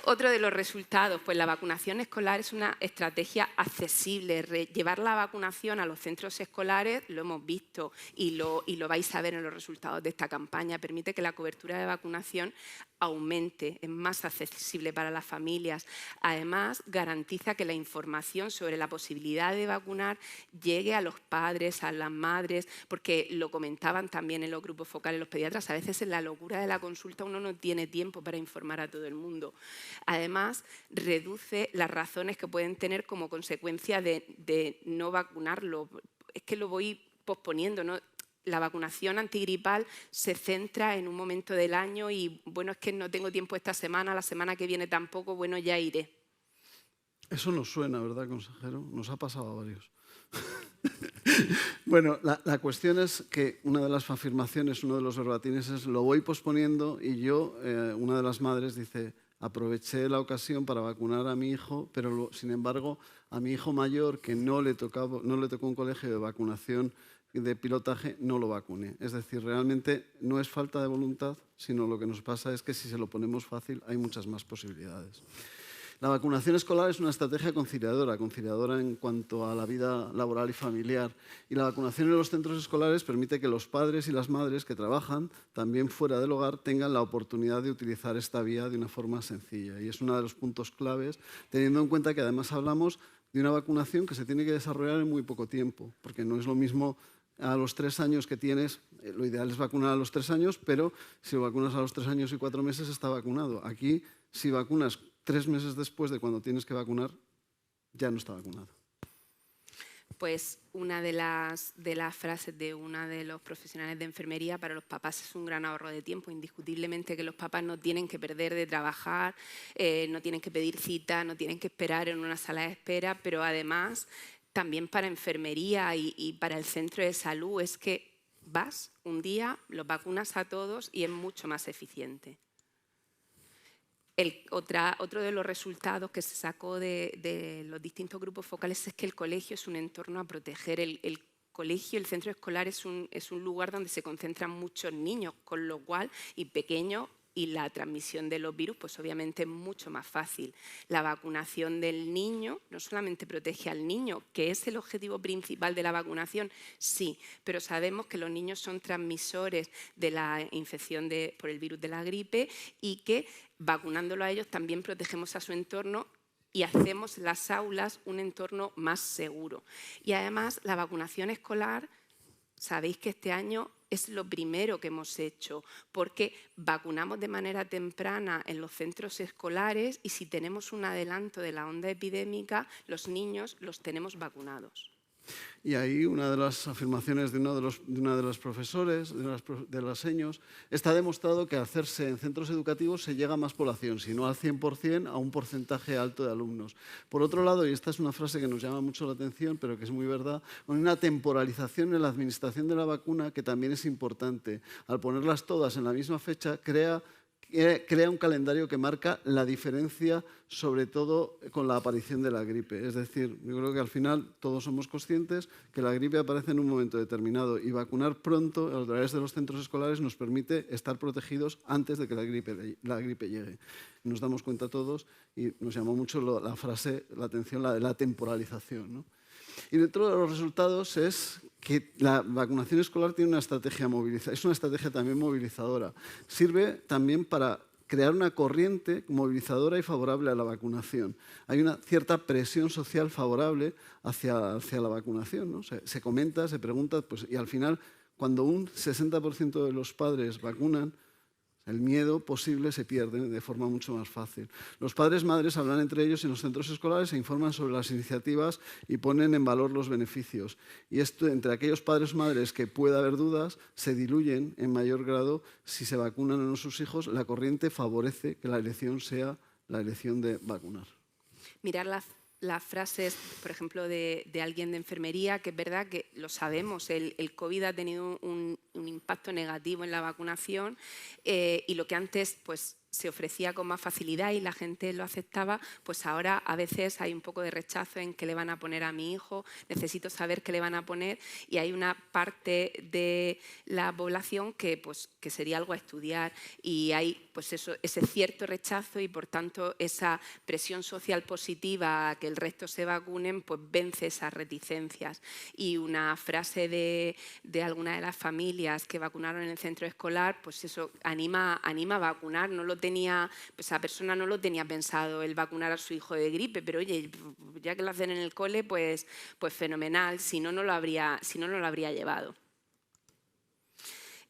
Otro de los resultados, pues la vacunación escolar es una estrategia accesible. Llevar la vacunación a los centros escolares, lo hemos visto y lo vais a ver en los resultados de esta campaña, permite que la cobertura de vacunación aumente, es más accesible para las familias. Además, garantiza que la información sobre la posibilidad de vacunar llegue a los padres, a las madres, porque lo comentaban también en los grupos focales los pediatras, a veces en la locura de la consulta uno no tiene tiempo para informar a todo el mundo. Además, reduce las razones que pueden tener como consecuencia de no vacunarlo. Es que lo voy posponiendo, ¿no? La vacunación antigripal se centra en un momento del año y, bueno, es que no tengo tiempo esta semana, la semana que viene tampoco, bueno, ya iré. Eso nos suena, ¿verdad, consejero? Nos ha pasado a varios. Bueno, la cuestión es que una de las afirmaciones, uno de los verbatines es: lo voy posponiendo, y yo, una de las madres dice: aproveché la ocasión para vacunar a mi hijo, pero sin embargo a mi hijo mayor, que no le tocó un colegio de vacunación de pilotaje, no lo vacuné. Es decir, realmente no es falta de voluntad, sino lo que nos pasa es que si se lo ponemos fácil hay muchas más posibilidades. La vacunación escolar es una estrategia conciliadora en cuanto a la vida laboral y familiar. Y la vacunación en los centros escolares permite que los padres y las madres que trabajan también fuera del hogar tengan la oportunidad de utilizar esta vía de una forma sencilla. Y es uno de los puntos claves, teniendo en cuenta que además hablamos de una vacunación que se tiene que desarrollar en muy poco tiempo, porque no es lo mismo a los 3 años que tienes. Lo ideal es vacunar a los 3 años, pero si lo vacunas a los 3 años y 4 meses está vacunado. Aquí, si vacunas 3 meses después de cuando tienes que vacunar, ya no está vacunado. Pues una de las frases de uno de los profesionales de enfermería: para los papás es un gran ahorro de tiempo. Indiscutiblemente que los papás no tienen que perder de trabajar, no tienen que pedir cita, no tienen que esperar en una sala de espera, pero además también para enfermería y para el centro de salud es que vas un día, los vacunas a todos y es mucho más eficiente. Otro de los resultados que se sacó de los distintos grupos focales es que el colegio es un entorno a proteger. El colegio, el centro escolar es un lugar donde se concentran muchos niños, con lo cual, y pequeños, y la transmisión de los virus, pues obviamente es mucho más fácil. La vacunación del niño no solamente protege al niño, que es el objetivo principal de la vacunación, sí, pero sabemos que los niños son transmisores de la infección por el virus de la gripe y que vacunándolo a ellos también protegemos a su entorno y hacemos las aulas un entorno más seguro. Y además la vacunación escolar, sabéis que este año es lo primero que hemos hecho, porque vacunamos de manera temprana en los centros escolares y si tenemos un adelanto de la onda epidémica, los niños los tenemos vacunados. Y ahí una de las afirmaciones de una de los profesores, de las seños, está demostrado que al hacerse en centros educativos se llega a más población, si no al 100%, a un porcentaje alto de alumnos. Por otro lado, y esta es una frase que nos llama mucho la atención, pero que es muy verdad, hay una temporalización en la administración de la vacuna que también es importante. Al ponerlas todas en la misma fecha, crea un calendario que marca la diferencia, sobre todo con la aparición de la gripe. Es decir, yo creo que al final todos somos conscientes que la gripe aparece en un momento determinado y vacunar pronto a través de los centros escolares nos permite estar protegidos antes de que la gripe llegue. Nos damos cuenta todos y nos llamó mucho la atención, la de la temporalización, ¿no? Y dentro de los resultados es que la vacunación escolar tiene una estrategia movilizadora, es una estrategia también movilizadora. Sirve también para crear una corriente movilizadora y favorable a la vacunación. Hay una cierta presión social favorable hacia la vacunación, ¿no? Se comenta, se pregunta, pues, y al final, cuando un 60% de los padres vacunan, el miedo posible se pierde de forma mucho más fácil. Los padres madres hablan entre ellos en los centros escolares, se informan sobre las iniciativas y ponen en valor los beneficios. Y esto, entre aquellos padres madres que pueda haber dudas, se diluyen en mayor grado si se vacunan o no sus hijos. La corriente favorece que la elección sea la elección de vacunar. Mirar las frases, por ejemplo, de alguien de enfermería, que es verdad que lo sabemos, el COVID ha tenido un impacto negativo en la vacunación y lo que antes pues, se ofrecía con más facilidad y la gente lo aceptaba, pues ahora a veces hay un poco de rechazo en qué le van a poner a mi hijo, necesito saber qué le van a poner y hay una parte de la población que, pues, que sería algo a estudiar y hay pues eso, ese cierto rechazo y por tanto esa presión social positiva a que el resto se vacunen, pues vence esas reticencias. Y una frase de alguna de las familias que vacunaron en el centro escolar, pues eso anima a vacunar, no lo tenía, pues esa persona no lo tenía pensado el vacunar a su hijo de gripe, pero oye, ya que lo hacen en el cole, pues fenomenal, si no lo habría llevado.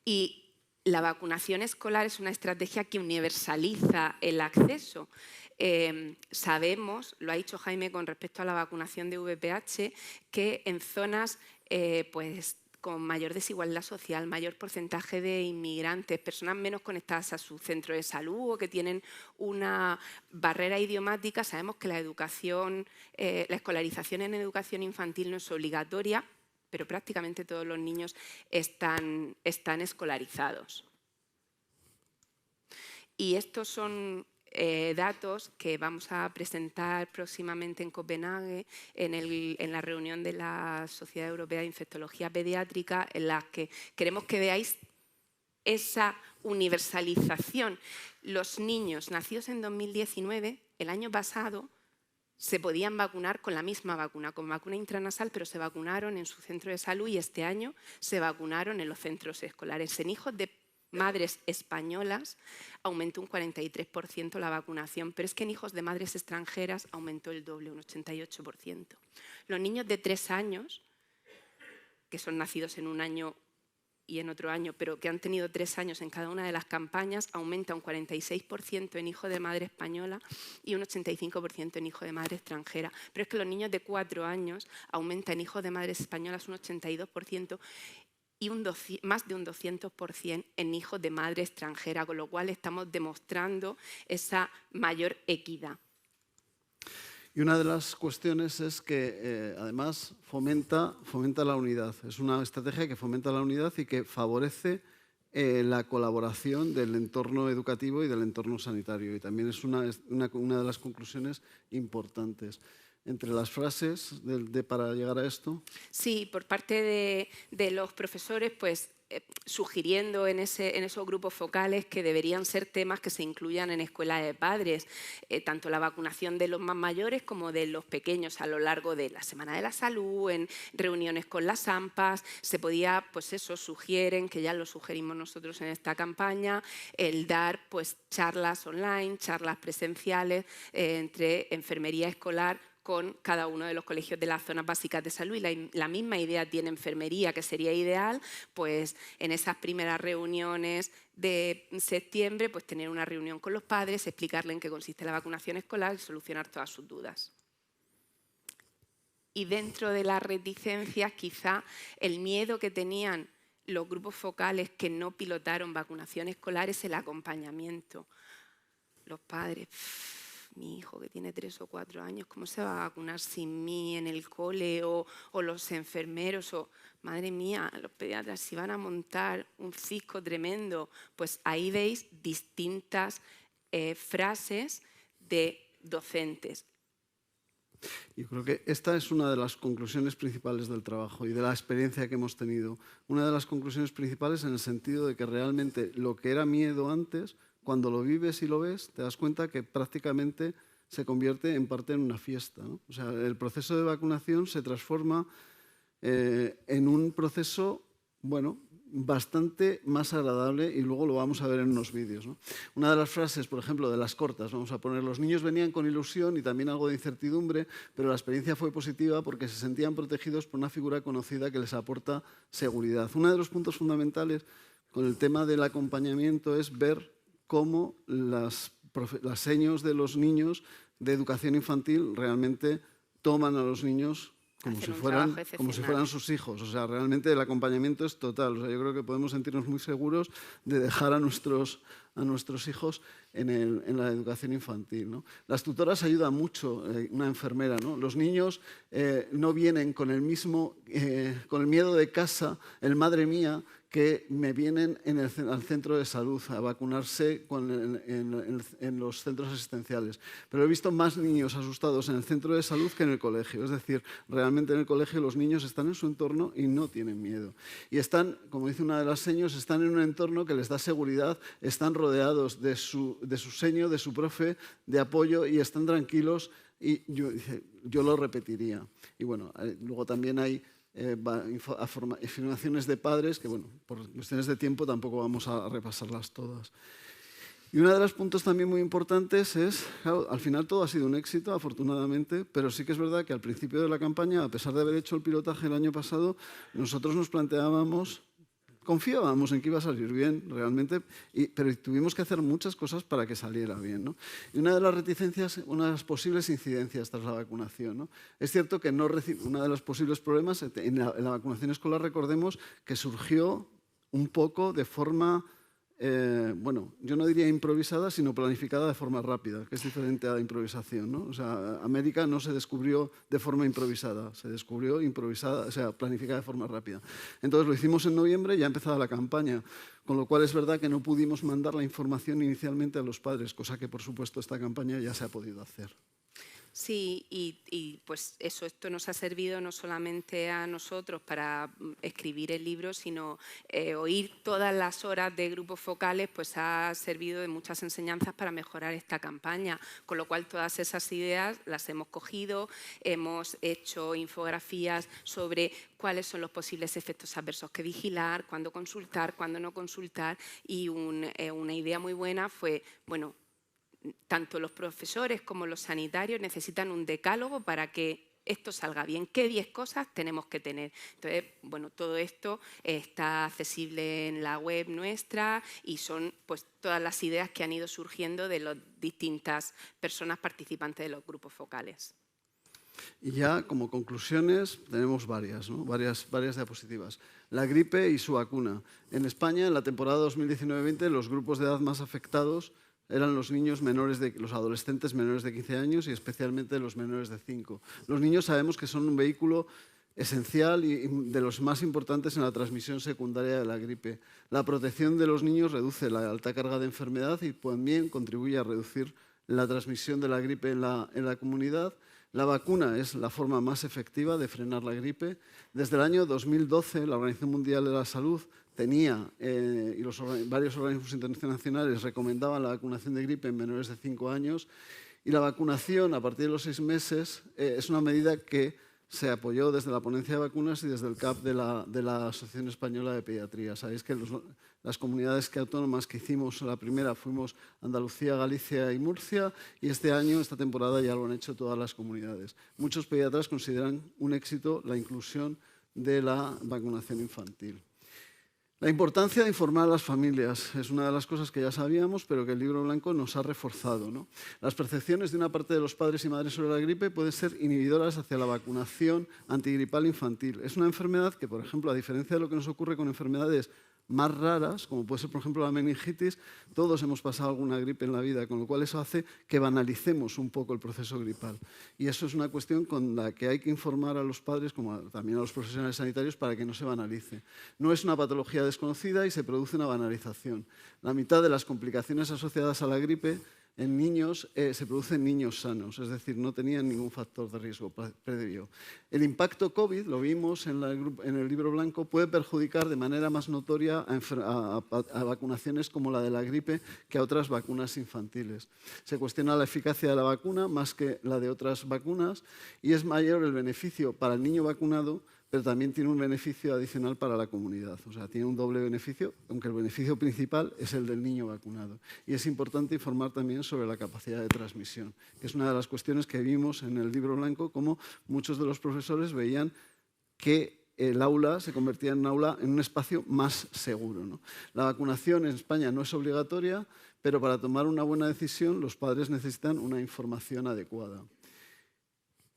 Y la vacunación escolar es una estrategia que universaliza el acceso. Sabemos, lo ha dicho Jaime con respecto a la vacunación de VPH, que en zonas pues, con mayor desigualdad social, mayor porcentaje de inmigrantes, personas menos conectadas a su centro de salud o que tienen una barrera idiomática, sabemos que la escolarización en educación infantil no es obligatoria, pero prácticamente todos los niños están escolarizados. Y estos son datos que vamos a presentar próximamente en Copenhague en la reunión de la Sociedad Europea de Infectología Pediátrica, en la que queremos que veáis esa universalización. Los niños nacidos en 2019, el año pasado, se podían vacunar con la misma vacuna, con vacuna intranasal, pero se vacunaron en su centro de salud y este año se vacunaron en los centros escolares. En hijos de madres españolas aumentó un 43% la vacunación, pero es que en hijos de madres extranjeras aumentó el doble, un 88%. Los niños de 3 años, que son nacidos en un año y en otro año, pero que han tenido 3 años en cada una de las campañas, aumenta un 46% en hijo de madre española y un 85% en hijo de madre extranjera. Pero es que los niños de 4 años aumenta en hijos de madres españolas un 82% y más de un 200% en hijos de madre extranjera, con lo cual estamos demostrando esa mayor equidad. Y una de las cuestiones es que, además, fomenta la unidad. Es una estrategia que fomenta la unidad y que favorece la colaboración del entorno educativo y del entorno sanitario. Y también es una de las conclusiones importantes. Entre las frases para llegar a esto. Sí, por parte de los profesores, pues sugiriendo en esos grupos focales que deberían ser temas que se incluyan en escuelas de padres, tanto la vacunación de los más mayores como de los pequeños a lo largo de la Semana de la Salud, en reuniones con las AMPAs, se podía, pues eso, sugieren, que ya lo sugerimos nosotros en esta campaña, el dar pues charlas online, charlas presenciales entre enfermería escolar, con cada uno de los colegios de las zonas básicas de salud y la misma idea tiene enfermería, que sería ideal, pues en esas primeras reuniones de septiembre, pues tener una reunión con los padres, explicarles en qué consiste la vacunación escolar y solucionar todas sus dudas. Y dentro de las reticencias, quizá el miedo que tenían los grupos focales que no pilotaron vacunación escolar es el acompañamiento. Los padres, mi hijo que tiene 3 o 4 años, ¿cómo se va a vacunar sin mí en el cole? O los enfermeros, o madre mía, los pediatras, si van a montar un cisco tremendo. Pues ahí veis distintas frases de docentes. Yo creo que esta es una de las conclusiones principales del trabajo y de la experiencia que hemos tenido. Una de las conclusiones principales en el sentido de que realmente lo que era miedo antes, cuando lo vives y lo ves, te das cuenta que prácticamente se convierte en parte en una fiesta, ¿no? O sea, el proceso de vacunación se transforma en un proceso, bueno, bastante más agradable, y luego lo vamos a ver en unos vídeos, ¿no? Una de las frases, por ejemplo, de las cortas, vamos a poner: los niños venían con ilusión y también algo de incertidumbre, pero la experiencia fue positiva porque se sentían protegidos por una figura conocida que les aporta seguridad. Uno de los puntos fundamentales con el tema del acompañamiento es ver cómo las seños de los niños de educación infantil realmente toman a los niños como si fueran sus hijos. O sea, realmente el acompañamiento es total. O sea, yo creo que podemos sentirnos muy seguros de dejar a nuestros hijos en la educación infantil, ¿no? Las tutoras ayudan mucho, una enfermera, ¿no? Los niños no vienen con el miedo de casa, el madre mía, que me vienen al centro de salud a vacunarse en los centros asistenciales. Pero he visto más niños asustados en el centro de salud que en el colegio. Es decir, realmente en el colegio los niños están en su entorno y no tienen miedo. Y están, como dice una de las seños, están en un entorno que les da seguridad, están rodeados de su seño, de su profe, de apoyo, y están tranquilos. Y yo lo repetiría. Y bueno, luego también hay afirmaciones de padres que, bueno, por cuestiones de tiempo tampoco vamos a repasarlas todas. Y uno de los puntos también muy importantes es, claro, al final todo ha sido un éxito, afortunadamente, pero sí que es verdad que al principio de la campaña, a pesar de haber hecho el pilotaje el año pasado, nosotros nos planteábamos, confiábamos en que iba a salir bien realmente, pero tuvimos que hacer muchas cosas para que saliera bien, ¿no? Y una de las reticencias, una de las posibles incidencias tras la vacunación, ¿no? Es cierto que uno de los posibles problemas en la vacunación escolar, recordemos que surgió un poco de forma, bueno, yo no diría improvisada, sino planificada de forma rápida, que es diferente a la improvisación, ¿no? O sea, América no se descubrió de forma improvisada, se descubrió improvisada, o sea, planificada de forma rápida. Entonces lo hicimos en noviembre, ya empezaba la campaña, con lo cual es verdad que no pudimos mandar la información inicialmente a los padres, cosa que por supuesto esta campaña ya se ha podido hacer. Sí, y pues eso, esto nos ha servido no solamente a nosotros para escribir el libro, sino oír todas las horas de grupos focales, pues ha servido de muchas enseñanzas para mejorar esta campaña, con lo cual todas esas ideas las hemos cogido, hemos hecho infografías sobre cuáles son los posibles efectos adversos que vigilar, cuándo consultar, cuándo no consultar, y una idea muy buena fue, bueno, tanto los profesores como los sanitarios necesitan un decálogo para que esto salga bien. ¿Qué 10 cosas tenemos que tener? Entonces, bueno, todo esto está accesible en la web nuestra y son pues todas las ideas que han ido surgiendo de las distintas personas participantes de los grupos focales. Y ya como conclusiones tenemos varias, ¿no? varias diapositivas. La gripe y su vacuna. En España, en la temporada 2019-20, los grupos de edad más afectados eran los adolescentes menores de 15 años y especialmente los menores de 5. Los niños sabemos que son un vehículo esencial y de los más importantes en la transmisión secundaria de la gripe. La protección de los niños reduce la alta carga de enfermedad y también contribuye a reducir la transmisión de la gripe en la comunidad. La vacuna es la forma más efectiva de frenar la gripe. Desde el año 2012, la Organización Mundial de la Salud tenía, y varios organismos internacionales recomendaban la vacunación de gripe en menores de 5 años, y la vacunación a partir de los 6 meses es una medida que se apoyó desde la ponencia de vacunas y desde el CAP de la Asociación Española de Pediatría. Sabéis que las comunidades autónomas que hicimos la primera fuimos Andalucía, Galicia y Murcia, y este año, esta temporada, ya lo han hecho todas las comunidades. Muchos pediatras consideran un éxito la inclusión de la vacunación infantil. La importancia de informar a las familias es una de las cosas que ya sabíamos, pero que el Libro Blanco nos ha reforzado, ¿no? Las percepciones de una parte de los padres y madres sobre la gripe pueden ser inhibidoras hacia la vacunación antigripal infantil. Es una enfermedad que, por ejemplo, a diferencia de lo que nos ocurre con enfermedades más raras, como puede ser, por ejemplo, la meningitis, todos hemos pasado alguna gripe en la vida, con lo cual eso hace que banalicemos un poco el proceso gripal. Y eso es una cuestión con la que hay que informar a los padres, como también a los profesionales sanitarios, para que no se banalice. No es una patología desconocida y se produce una banalización. La mitad de las complicaciones asociadas a la gripe en niños se producen en niños sanos, es decir, no tenían ningún factor de riesgo previo. El impacto COVID, lo vimos en el Libro Blanco, puede perjudicar de manera más notoria a vacunaciones como la de la gripe que a otras vacunas infantiles. Se cuestiona la eficacia de la vacuna más que la de otras vacunas y es mayor el beneficio para el niño vacunado, pero también tiene un beneficio adicional para la comunidad. O sea, tiene un doble beneficio, aunque el beneficio principal es el del niño vacunado. Y es importante informar también sobre la capacidad de transmisión, que es una de las cuestiones que vimos en el Libro Blanco, como muchos de los profesores veían que el aula se convertía en un aula, en un espacio más seguro, ¿no? La vacunación en España no es obligatoria, pero para tomar una buena decisión los padres necesitan una información adecuada.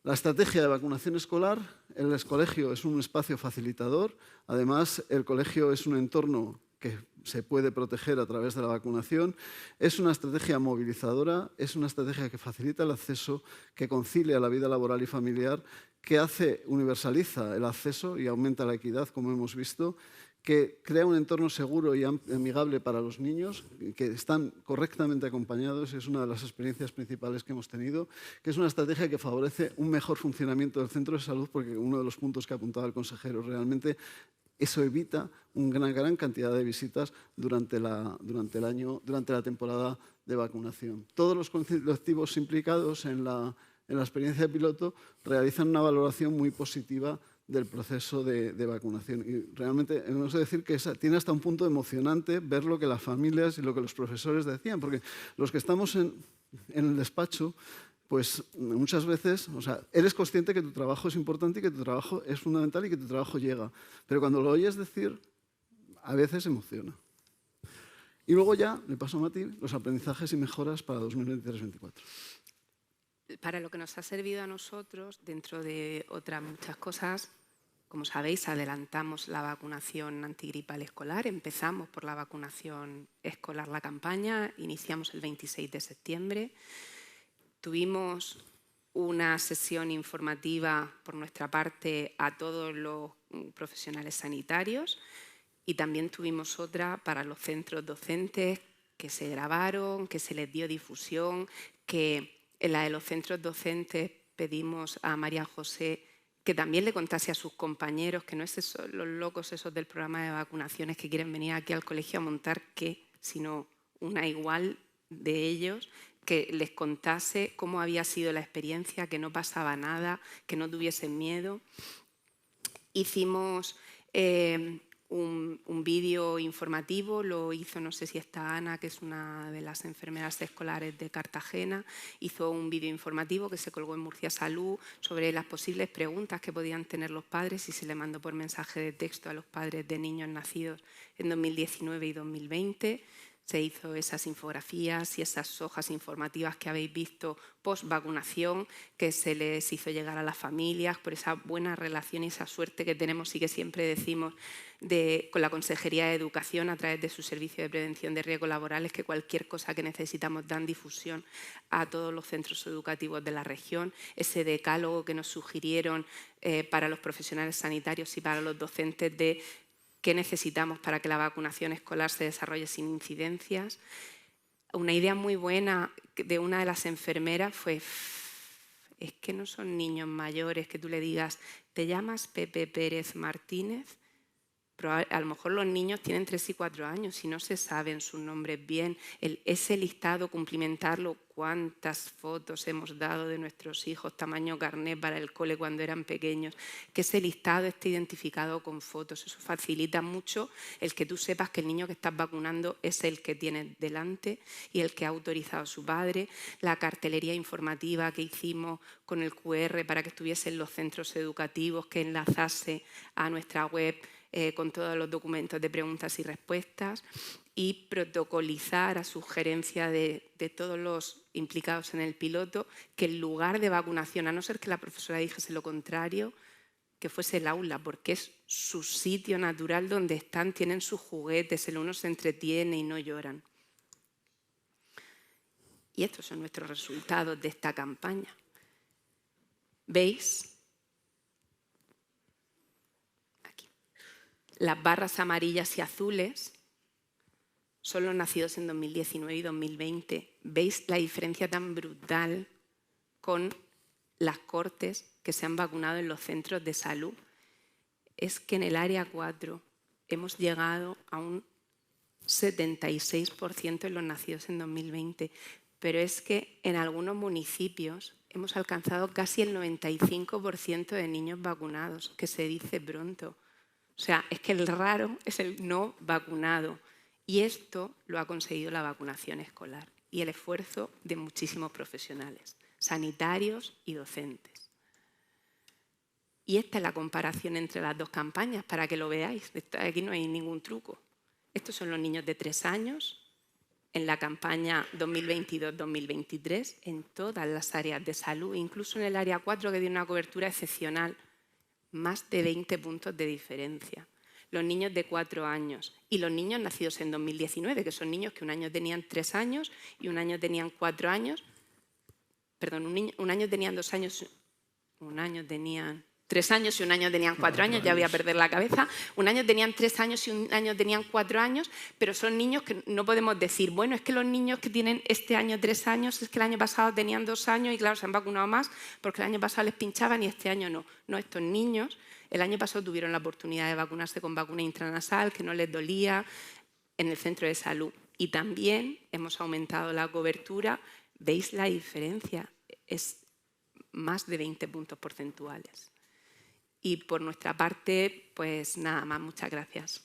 La estrategia de vacunación escolar, el colegio es un espacio facilitador, además el colegio es un entorno que se puede proteger a través de la vacunación, es una estrategia movilizadora, es una estrategia que facilita el acceso, que concilia la vida laboral y familiar, que universaliza el acceso y aumenta la equidad, como hemos visto, que crea un entorno seguro y amigable para los niños, que están correctamente acompañados, es una de las experiencias principales que hemos tenido, que es una estrategia que favorece un mejor funcionamiento del centro de salud, porque uno de los puntos que apuntaba el consejero, realmente eso evita una gran cantidad de visitas durante la temporada de vacunación. Todos los colectivos implicados en la experiencia de piloto realizan una valoración muy positiva del proceso de vacunación. Y realmente hemos de decir que tiene hasta un punto emocionante ver lo que las familias y lo que los profesores decían, porque los que estamos en el despacho, pues muchas veces, o sea, eres consciente que tu trabajo es importante y que tu trabajo es fundamental y que tu trabajo llega, pero cuando lo oyes decir, a veces emociona. Y luego ya, le paso a Mati, los aprendizajes y mejoras para 2023-2024. Para lo que nos ha servido a nosotros, dentro de otras muchas cosas, como sabéis, adelantamos la vacunación antigripal escolar. Empezamos por la vacunación escolar la campaña, iniciamos el 26 de septiembre. Tuvimos una sesión informativa por nuestra parte a todos los profesionales sanitarios y también tuvimos otra para los centros docentes que se grabaron, que se les dio difusión, que en la de los centros docentes pedimos a María José que también le contase a sus compañeros, que no es eso, los locos esos del programa de vacunaciones que quieren venir aquí al colegio a montar qué, sino una igual de ellos, que les contase cómo había sido la experiencia, que no pasaba nada, que no tuviesen miedo. Hicimos un vídeo informativo, lo hizo, no sé si está Ana, que es una de las enfermeras escolares de Cartagena, hizo un vídeo informativo que se colgó en Murcia Salud sobre las posibles preguntas que podían tener los padres y se le mandó por mensaje de texto a los padres de niños nacidos en 2019 y 2020. Se hizo esas infografías y esas hojas informativas que habéis visto post-vacunación, que se les hizo llegar a las familias por esa buena relación y esa suerte que tenemos y que siempre decimos con la Consejería de Educación a través de su Servicio de Prevención de Riesgos Laborales, que cualquier cosa que necesitamos dan difusión a todos los centros educativos de la región. Ese decálogo que nos sugirieron para los profesionales sanitarios y para los docentes de qué necesitamos para que la vacunación escolar se desarrolle sin incidencias. Una idea muy buena de una de las enfermeras fue, es que no son niños mayores que tú le digas, ¿te llamas Pepe Pérez Martínez? Pero a lo mejor los niños tienen 3 y 4 años y no se saben sus nombres bien. Ese listado, cumplimentarlo, cuántas fotos hemos dado de nuestros hijos, tamaño carnet para el cole cuando eran pequeños, que ese listado esté identificado con fotos. Eso facilita mucho el que tú sepas que el niño que estás vacunando es el que tienes delante y el que ha autorizado a su padre. La cartelería informativa que hicimos con el QR para que estuviese en los centros educativos, que enlazase a nuestra web con todos los documentos de preguntas y respuestas y protocolizar a sugerencia de todos los implicados en el piloto que el lugar de vacunación, a no ser que la profesora dijese lo contrario, que fuese el aula, porque es su sitio natural donde están, tienen sus juguetes, el uno se entretiene y no lloran. Y estos son nuestros resultados de esta campaña. ¿Veis? Aquí. Las barras amarillas y azules son los nacidos en 2019 y 2020. ¿Veis la diferencia tan brutal con las cortes que se han vacunado en los centros de salud? Es que en el área 4 hemos llegado a un 76% en los nacidos en 2020, pero es que en algunos municipios hemos alcanzado casi el 95% de niños vacunados, que se dice pronto. O sea, es que el raro es el no vacunado. Y esto lo ha conseguido la vacunación escolar y el esfuerzo de muchísimos profesionales, sanitarios y docentes. Y esta es la comparación entre las dos campañas, para que lo veáis. Aquí no hay ningún truco. Estos son los niños de 3 años en la campaña 2022-2023 en todas las áreas de salud, incluso en el área 4, que tiene una cobertura excepcional, más de 20 puntos de diferencia. Los niños de 4 años y los niños nacidos en 2019, que son niños que un año tenían 3 años y un año tenían 4 años, perdón, un año tenían 2 años, un año tenían 3 años y un año tenían 4 años, ya voy a perder la cabeza. Un año tenían 3 años y un año tenían 4 años, pero son niños que no podemos decir, bueno, es que los niños que tienen este año 3 años, es que el año pasado tenían 2 años y claro, se han vacunado más porque el año pasado les pinchaban y este año no. No, estos niños el año pasado tuvieron la oportunidad de vacunarse con vacuna intranasal, que no les dolía, en el centro de salud. Y también hemos aumentado la cobertura. ¿Veis la diferencia? Es más de 20 puntos porcentuales. Y por nuestra parte, pues nada más, muchas gracias.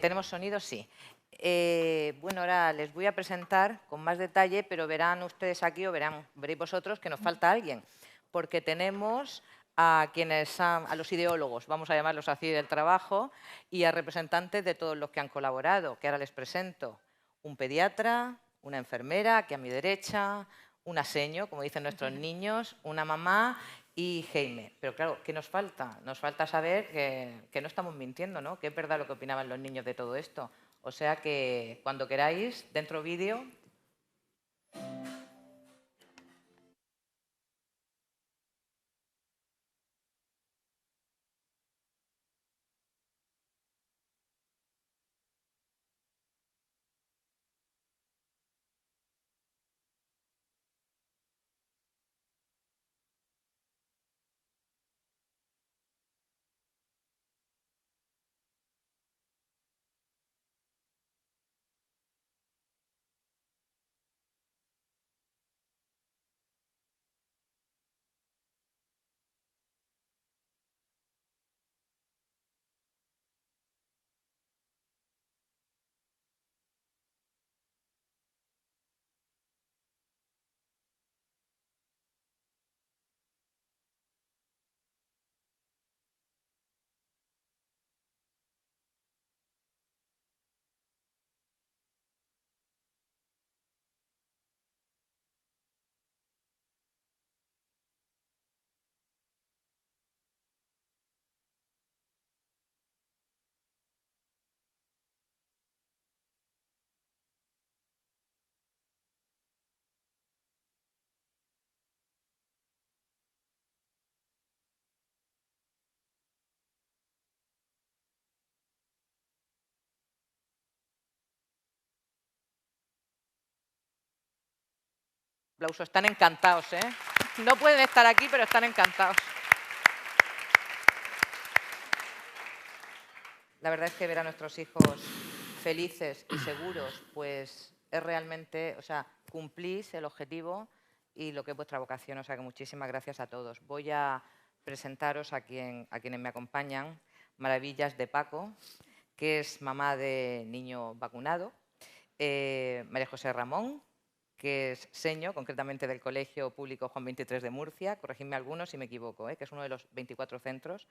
¿Tenemos sonido? Sí. Bueno, ahora les voy a presentar con más detalle, pero verán ustedes aquí o veréis vosotros que nos falta alguien, porque tenemos a los ideólogos, vamos a llamarlos así, del trabajo, y a representantes de todos los que han colaborado, que ahora les presento. Un pediatra, una enfermera, aquí a mi derecha, una seño, como dicen nuestros niños, una mamá y Jaime. Pero claro, ¿qué nos falta? Nos falta saber que no estamos mintiendo, ¿no? Que es verdad lo que opinaban los niños de todo esto. O sea que cuando queráis, dentro vídeo. Aplauso, están encantados, ¿eh? No pueden estar aquí, pero están encantados. La verdad es que ver a nuestros hijos felices y seguros, pues es realmente, o sea, cumplís el objetivo y lo que es vuestra vocación. O sea que muchísimas gracias a todos. Voy a presentaros a quienes me acompañan. Maravillas de Paco, que es mamá de niño vacunado. María José Ramón, que es seño, concretamente del Colegio Público Juan 23 de Murcia, corregidme algunos si me equivoco, que es uno de los 24 centros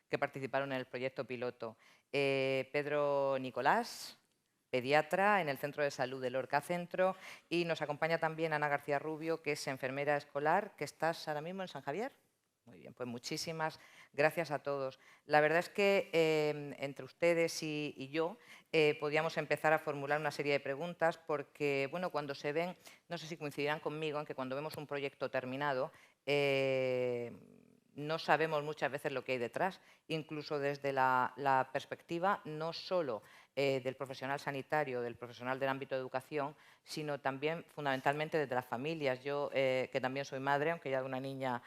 que participaron en el proyecto piloto. Pedro Nicolás, pediatra en el Centro de Salud del Lorca Centro, y nos acompaña también Ana García Rubio, que es enfermera escolar, que estás ahora mismo en San Javier. Muy bien, pues muchísimas gracias a todos. La verdad es que entre ustedes y yo podíamos empezar a formular una serie de preguntas porque, bueno, cuando se ven, no sé si coincidirán conmigo en que cuando vemos un proyecto terminado no sabemos muchas veces lo que hay detrás, incluso desde la perspectiva no solo del profesional sanitario, del profesional del ámbito de educación, sino también fundamentalmente desde las familias. Yo, que también soy madre, aunque ya de una niña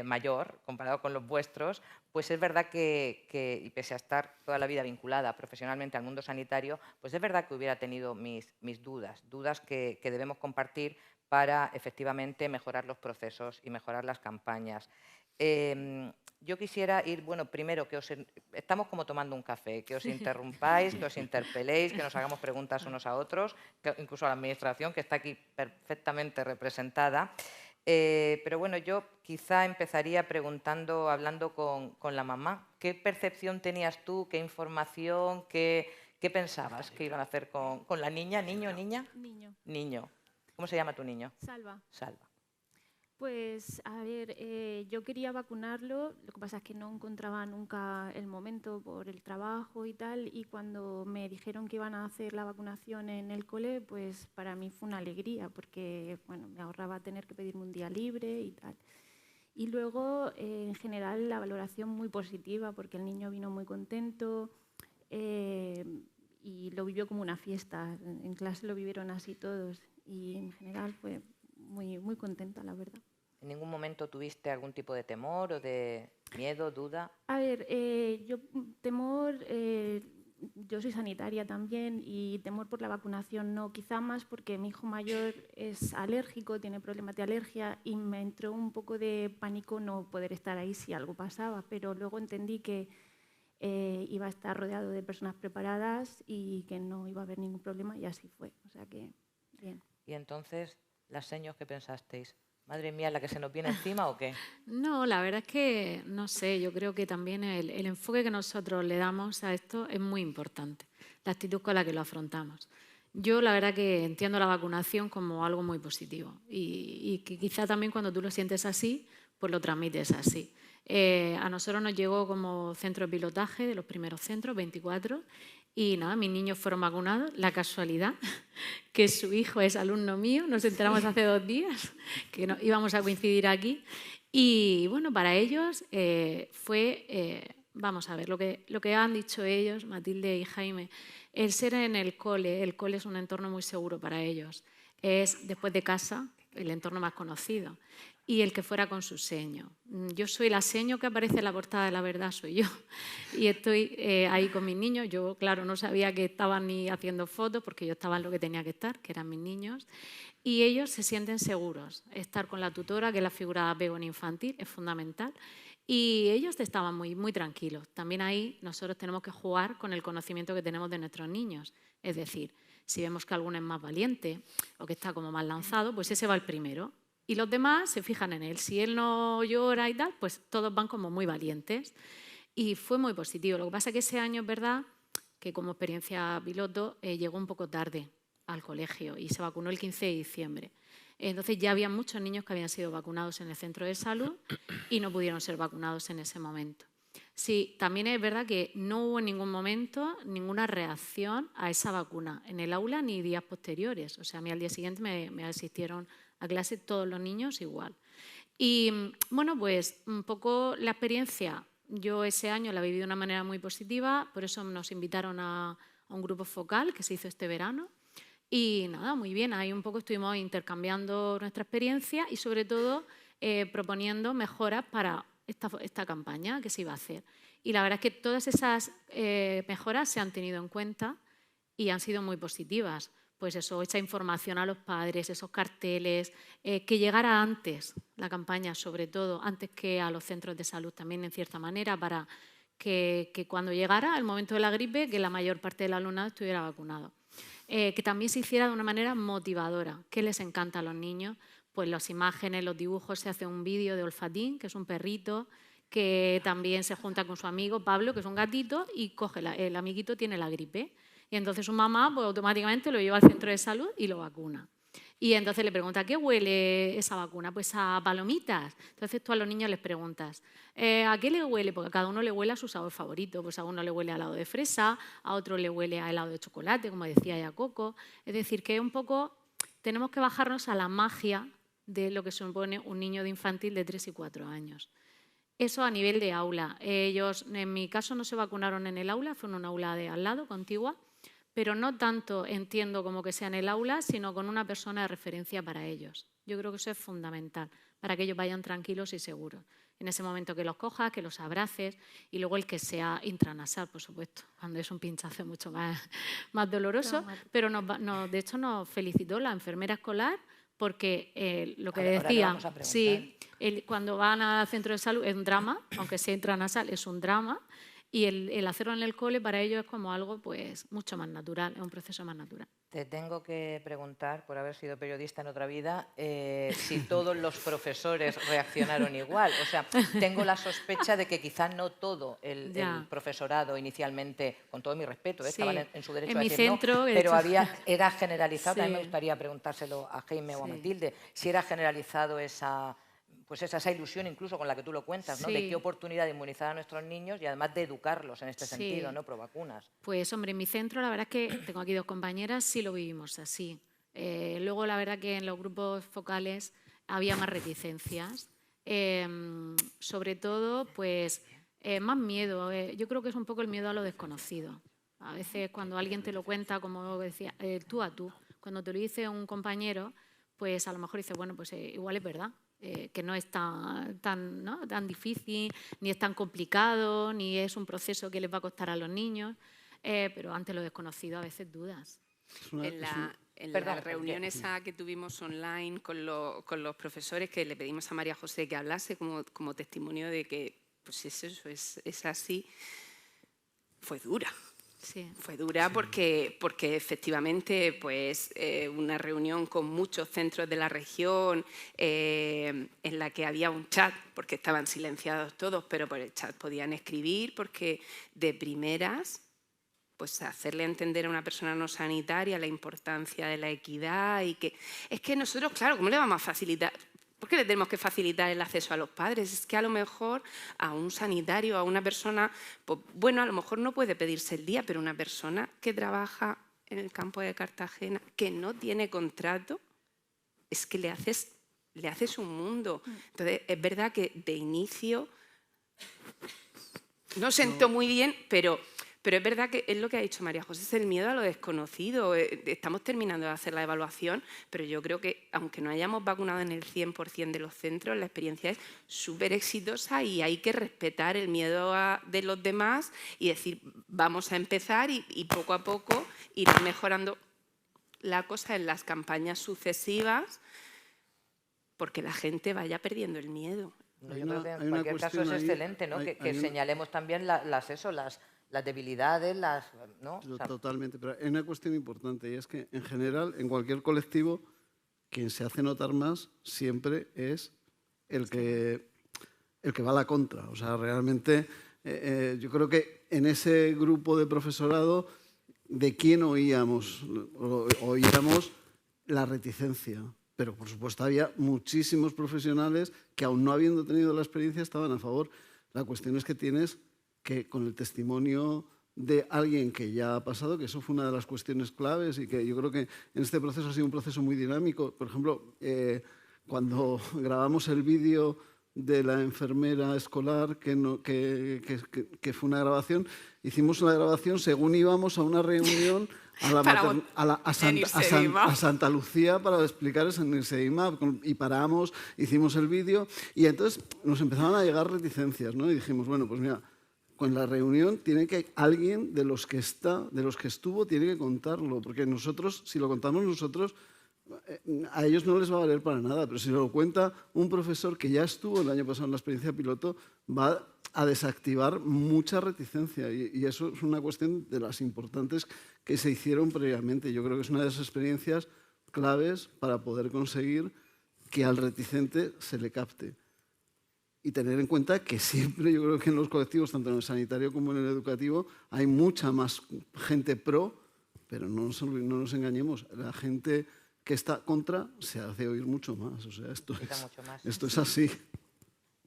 mayor, comparado con los vuestros, pues es verdad que, y pese a estar toda la vida vinculada profesionalmente al mundo sanitario, pues es verdad que hubiera tenido mis dudas que debemos compartir para efectivamente mejorar los procesos y mejorar las campañas. Yo quisiera ir, bueno, primero que estamos como tomando un café, que os interrumpáis, que os interpeléis, que nos hagamos preguntas unos a otros, incluso a la administración, que está aquí perfectamente representada. Pero bueno, yo quizá empezaría hablando con la mamá. ¿Qué percepción tenías tú, qué información, qué pensabas que iban a hacer con la niña? ¿Niño, niña? Niño. Niño. ¿Cómo se llama tu niño? Salva. Salva. Pues, a ver, yo quería vacunarlo, lo que pasa es que no encontraba nunca el momento por el trabajo y tal, y cuando me dijeron que iban a hacer la vacunación en el cole, pues para mí fue una alegría, porque bueno, me ahorraba tener que pedirme un día libre y tal. Y luego, en general, la valoración muy positiva, porque el niño vino muy contento y lo vivió como una fiesta. En clase lo vivieron así todos y en general fue muy contenta, la verdad. ¿En ningún momento tuviste algún tipo de temor o de miedo, duda? A ver, temor, yo soy sanitaria también y temor por la vacunación no, quizá más porque mi hijo mayor es alérgico, tiene problemas de alergia y me entró un poco de pánico no poder estar ahí si algo pasaba, pero luego entendí que iba a estar rodeado de personas preparadas y que no iba a haber ningún problema y así fue, o sea que bien. Y entonces, las señas que pensasteis, madre mía, ¿la que se nos viene encima o qué? No, la verdad es que, no sé, yo creo que también el enfoque que nosotros le damos a esto es muy importante, la actitud con la que lo afrontamos. Yo la verdad que entiendo la vacunación como algo muy positivo y que quizá también cuando tú lo sientes así, pues lo transmites así. A nosotros nos llegó como centro de pilotaje de los primeros centros, 24, y nada, mis niños fueron vacunados. La casualidad que su hijo es alumno mío, nos enteramos hace 2 días que íbamos a coincidir aquí. Y bueno, para ellos fue, vamos a ver, lo que han dicho ellos, Matilde y Jaime, el ser en el cole es un entorno muy seguro para ellos. Es, después de casa, el entorno más conocido. Y el que fuera con su seño. Yo soy la seño que aparece en la portada de La Verdad, soy yo. Y estoy ahí con mis niños. Yo, claro, no sabía que estaban ni haciendo fotos porque yo estaba en lo que tenía que estar, que eran mis niños. Y ellos se sienten seguros. Estar con la tutora, que es la figura de apego en infantil, es fundamental. Y ellos estaban muy tranquilos. También ahí nosotros tenemos que jugar con el conocimiento que tenemos de nuestros niños. Es decir, si vemos que alguno es más valiente o que está como más lanzado, pues ese va el primero. Y los demás se fijan en él. Si él no llora y tal, pues todos van como muy valientes. Y fue muy positivo. Lo que pasa es que ese año es verdad que como experiencia piloto llegó un poco tarde al colegio y se vacunó el 15 de diciembre. Entonces ya había muchos niños que habían sido vacunados en el centro de salud y no pudieron ser vacunados en ese momento. Sí, también es verdad que no hubo en ningún momento ninguna reacción a esa vacuna en el aula ni días posteriores. O sea, a mí al día siguiente me asistieron a clase todos los niños igual. Y bueno, pues un poco la experiencia, yo ese año la viví de una manera muy positiva, por eso nos invitaron a un grupo focal que se hizo este verano. Y nada, muy bien, ahí un poco estuvimos intercambiando nuestra experiencia y sobre todo proponiendo mejoras para esta campaña que se iba a hacer. Y la verdad es que todas esas mejoras se han tenido en cuenta y han sido muy positivas. Pues eso, esa información a los padres, esos carteles, que llegara antes la campaña, sobre todo, antes que a los centros de salud también, en cierta manera, para que cuando llegara el momento de la gripe, que la mayor parte del alumnado estuviera vacunado. Que también se hiciera de una manera motivadora. ¿Qué les encanta a los niños? Pues las imágenes, los dibujos, se hace un vídeo de Olfatín, que es un perrito, que también se junta con su amigo Pablo, que es un gatito, y coge el amiguito tiene la gripe. Y entonces su mamá pues, automáticamente lo lleva al centro de salud y lo vacuna. Y entonces le pregunta, ¿qué huele esa vacuna? Pues a palomitas. Entonces tú a los niños les preguntas, ¿a qué le huele? Porque a cada uno le huele a su sabor favorito. Pues a uno le huele a helado de fresa, a otro le huele a helado de chocolate, como decía ya Coco. Es decir, que un poco tenemos que bajarnos a la magia de lo que supone un niño de infantil de 3 y 4 años. Eso a nivel de aula. Ellos, en mi caso, no se vacunaron en el aula, fue en un aula de al lado, contigua, pero no tanto entiendo como que sea en el aula, sino con una persona de referencia para ellos. Yo creo que eso es fundamental, para que ellos vayan tranquilos y seguros. En ese momento que los cojas, que los abraces, y luego el que sea intranasal, por supuesto, cuando es un pinchazo mucho más doloroso, pero de hecho nos felicitó la enfermera escolar porque lo que decía, sí, cuando van al centro de salud es un drama, aunque sea intranasal, es un drama, y el hacerlo en el cole para ellos es como algo pues mucho más natural, es un proceso más natural. Te tengo que preguntar, por haber sido periodista en otra vida, si todos los profesores reaccionaron igual. O sea, tengo la sospecha de que quizás no todo el profesorado inicialmente, con todo mi respeto, estaban en su derecho a decir centro, no, pero era generalizado. También me gustaría preguntárselo a Jaime o a Matilde, si era generalizado esa ilusión incluso con la que tú lo cuentas, ¿no? De qué oportunidad de inmunizar a nuestros niños y además de educarlos en este sentido, ¿no? Pro vacunas. Pues hombre, en mi centro la verdad es que tengo aquí 2 compañeras, sí lo vivimos así. Luego la verdad que en los grupos focales había más reticencias, sobre todo pues más miedo. Yo creo que es un poco el miedo a lo desconocido. A veces cuando alguien te lo cuenta, como decía, tú a tú, cuando te lo dice un compañero, pues a lo mejor dices, bueno, pues igual es verdad. Que no es tan difícil, ni es tan complicado, ni es un proceso que les va a costar a los niños, pero ante lo desconocido a veces dudas. En la reunión esa que tuvimos online con los profesores, que le pedimos a María José que hablase como testimonio de que pues eso es así, fue dura. Sí. Fue dura porque efectivamente pues, una reunión con muchos centros de la región en la que había un chat, porque estaban silenciados todos, pero por el chat podían escribir, porque de primeras pues hacerle entender a una persona no sanitaria la importancia de la equidad y que es que nosotros, claro, ¿cómo le vamos a facilitar? ¿Por qué le tenemos que facilitar el acceso a los padres? Es que a lo mejor a un sanitario, a una persona, pues, bueno, a lo mejor no puede pedirse el día, pero una persona que trabaja en el campo de Cartagena, que no tiene contrato, es que le haces un mundo. Entonces, es verdad que de inicio no sentó muy bien, pero es verdad que es lo que ha dicho María José, es el miedo a lo desconocido. Estamos terminando de hacer la evaluación, pero yo creo que aunque no hayamos vacunado en el 100% de los centros, la experiencia es súper exitosa y hay que respetar el miedo de los demás y decir, vamos a empezar y poco a poco ir mejorando la cosa en las campañas sucesivas porque la gente vaya perdiendo el miedo. No, yo creo que en cualquier caso es excelente, ¿no? Que señalemos también las debilidades, ¿no? Totalmente, pero hay una cuestión importante y es que en general, en cualquier colectivo, quien se hace notar más siempre es el que va a la contra. O sea, realmente yo creo que en ese grupo de profesorado, ¿de quién oíamos? Oíamos la reticencia. Pero, por supuesto, había muchísimos profesionales que, aun no habiendo tenido la experiencia, estaban a favor. La cuestión es que tienes que, con el testimonio de alguien que ya ha pasado, que eso fue una de las cuestiones claves y que yo creo que en este proceso ha sido un proceso muy dinámico. Por ejemplo, cuando grabamos el vídeo de la enfermera escolar, que fue una grabación, hicimos la grabación según íbamos a una reunión a Santa Lucía para explicar eso en el SEIMAP, y paramos, hicimos el vídeo y entonces nos empezaron a llegar reticencias, ¿no? Y dijimos, bueno, pues mira, con la reunión tiene que alguien de los que estuvo, tiene que contarlo, porque nosotros, si lo contamos nosotros, a ellos no les va a valer para nada, pero si lo cuenta un profesor que ya estuvo el año pasado en la experiencia piloto, va a desactivar mucha reticencia y eso es una cuestión de las importantes que se hicieron previamente. Yo creo que es una de esas experiencias claves para poder conseguir que al reticente se le capte. Y tener en cuenta que siempre, yo creo que en los colectivos, tanto en el sanitario como en el educativo, hay mucha más gente pro, pero no nos engañemos, la gente que está contra se hace oír mucho más. O sea, esto es así.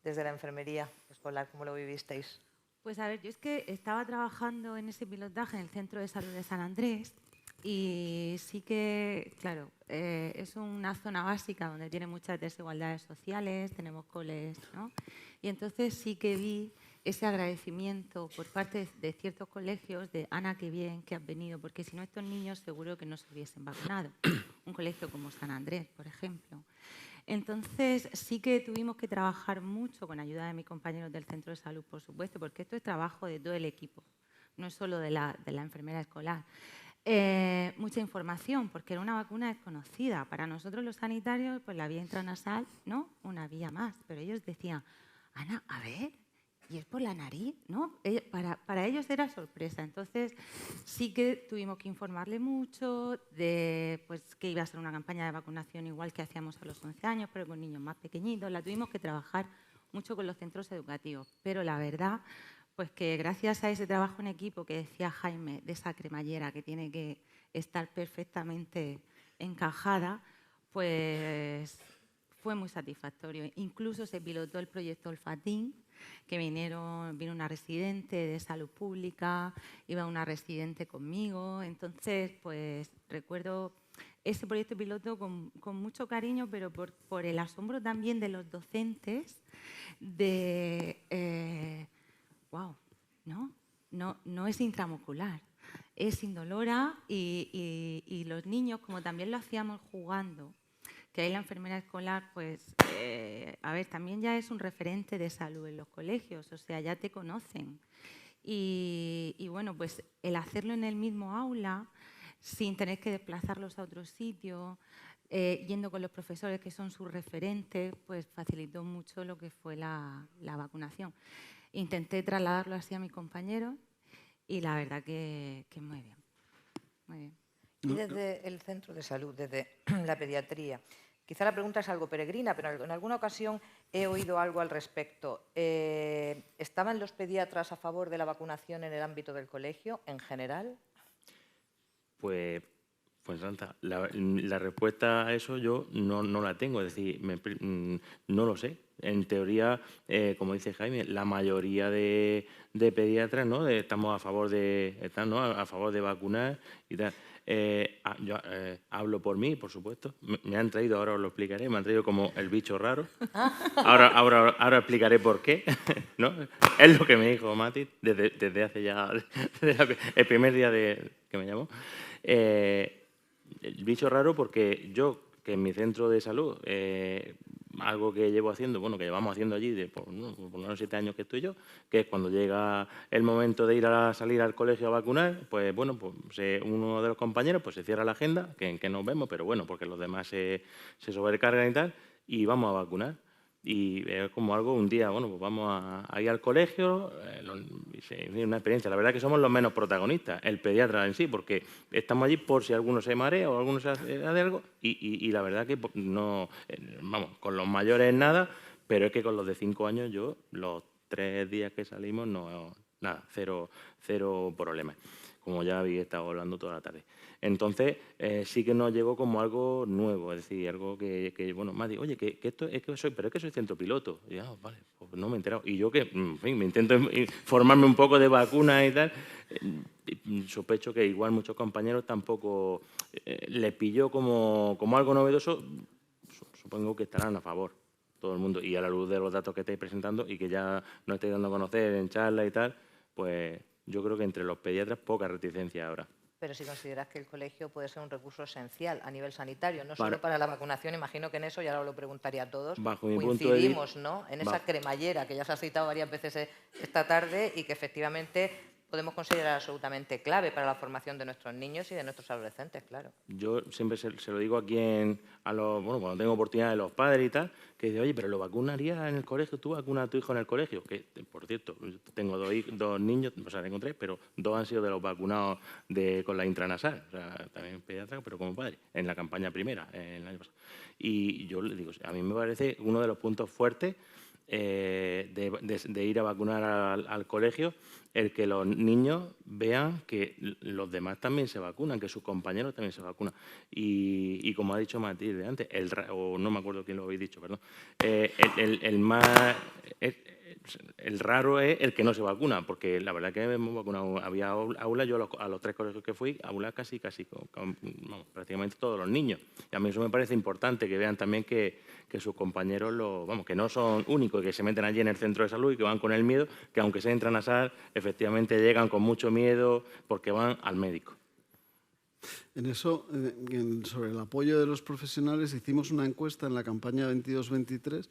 Desde la enfermería escolar, ¿cómo lo vivisteis? Pues a ver, yo es que estaba trabajando en ese pilotaje en el Centro de Salud de San Andrés y sí que, claro, es una zona básica donde tiene muchas desigualdades sociales, tenemos coles, ¿no? Y entonces sí que vi ese agradecimiento por parte de ciertos colegios de Ana, qué bien que has venido, porque si no estos niños seguro que no se hubiesen vacunado. Un colegio como San Andrés, por ejemplo. Entonces sí que tuvimos que trabajar mucho con ayuda de mis compañeros del centro de salud, por supuesto, porque esto es trabajo de todo el equipo, no es solo de la enfermera escolar. Mucha información, porque era una vacuna desconocida. Para nosotros los sanitarios, pues la vía intranasal, ¿no? Una vía más, pero ellos decían, Ana, a ver, y es por la nariz, ¿no? Para ellos era sorpresa. Entonces sí que tuvimos que informarle mucho de pues, que iba a ser una campaña de vacunación igual que hacíamos a los 11 años, pero con niños más pequeñitos. La tuvimos que trabajar mucho con los centros educativos. Pero la verdad, pues que gracias a ese trabajo en equipo que decía Jaime, de esa cremallera que tiene que estar perfectamente encajada, pues fue muy satisfactorio. Incluso se pilotó el proyecto Olfatín, que vino una residente de salud pública, iba una residente conmigo. Entonces, pues recuerdo ese proyecto piloto con mucho cariño, pero por el asombro también de los docentes de, wow, no es intramuscular, es indolora y los niños, como también lo hacíamos jugando, que ahí la enfermera escolar, pues, a ver, también ya es un referente de salud en los colegios, o sea, ya te conocen. Y bueno, pues el hacerlo en el mismo aula, sin tener que desplazarlos a otro sitio, yendo con los profesores que son sus referentes, pues facilitó mucho lo que fue la vacunación. Intenté trasladarlo así a mis compañeros y la verdad que muy bien, muy bien. Y desde el centro de salud, desde la pediatría, quizá la pregunta es algo peregrina, pero en alguna ocasión he oído algo al respecto. ¿Estaban los pediatras a favor de la vacunación en el ámbito del colegio, en general? Pues Santa, la respuesta a eso yo no la tengo, es decir, no lo sé. En teoría, como dice Jaime, la mayoría de pediatras, ¿no? Estamos a favor a favor de vacunar y tal. Yo hablo por mí, por supuesto. Me han traído, ahora os lo explicaré, me han traído como el bicho raro. Ahora explicaré por qué, ¿no? Es lo que me dijo Mati desde hace ya, desde el primer día que me llamó. El bicho raro porque yo, que en mi centro de salud, algo que llevo haciendo, bueno, que llevamos haciendo allí por unos 7 años que estoy yo, que es cuando llega el momento de salir al colegio a vacunar, pues bueno, pues uno de los compañeros pues se cierra la agenda, que nos vemos, pero bueno, porque los demás se sobrecargan y tal, y vamos a vacunar. Y es como algo, un día, bueno, pues vamos a ir al colegio, es una experiencia. La verdad que somos los menos protagonistas, el pediatra en sí, porque estamos allí por si alguno se marea o alguno se hace de algo, y la verdad que no, vamos, con los mayores nada, pero es que con los de 5 años yo, los 3 días que salimos, nada, cero problemas, como ya habéis estado hablando toda la tarde. Entonces, sí que nos llegó como algo nuevo, es decir, algo que bueno, Mati, oye, que esto es que soy centro piloto. Y vale, pues no me he enterado. Y yo que, en fin, me intento formarme un poco de vacunas y tal, sospecho que igual muchos compañeros tampoco les pilló como algo novedoso, supongo que estarán a favor todo el mundo. Y a la luz de los datos que estáis presentando y que ya nos estáis dando a conocer en charlas y tal, pues yo creo que entre los pediatras poca reticencia habrá. Pero si consideras que el colegio puede ser un recurso esencial a nivel sanitario, no solo para la vacunación, imagino que en eso, y ahora lo preguntaría a todos, coincidimos, ¿no? En esa cremallera que ya se ha citado varias veces esta tarde y que efectivamente podemos considerar absolutamente clave para la formación de nuestros niños y de nuestros adolescentes, claro. Yo siempre se lo digo aquí cuando tengo oportunidad de los padres y tal, que dice, oye, pero ¿lo vacunarías en el colegio? ¿Tú vacunas a tu hijo en el colegio? Que, por cierto, tengo dos niños, o sea, tengo 3, pero 2 han sido de los vacunados con la intranasal, o sea, también pediatra, pero como padre, en la campaña primera, el año pasado. Y yo le digo, a mí me parece uno de los puntos fuertes de ir a vacunar al colegio, el que los niños vean que los demás también se vacunan, que sus compañeros también se vacunan. Y como ha dicho Matilde antes, o no me acuerdo quién lo habéis dicho, perdón, el raro es el que no se vacuna, porque la verdad que hemos vacunado, había aulas, yo a los 3 colegios que fui, aulas casi prácticamente todos los niños. Y a mí eso me parece importante, que vean también que sus compañeros, que no son únicos, que se meten allí en el centro de salud y que van con el miedo, que aunque se entran a SAR, efectivamente llegan con mucho miedo porque van al médico. En eso, sobre el apoyo de los profesionales, hicimos una encuesta en la campaña 22-23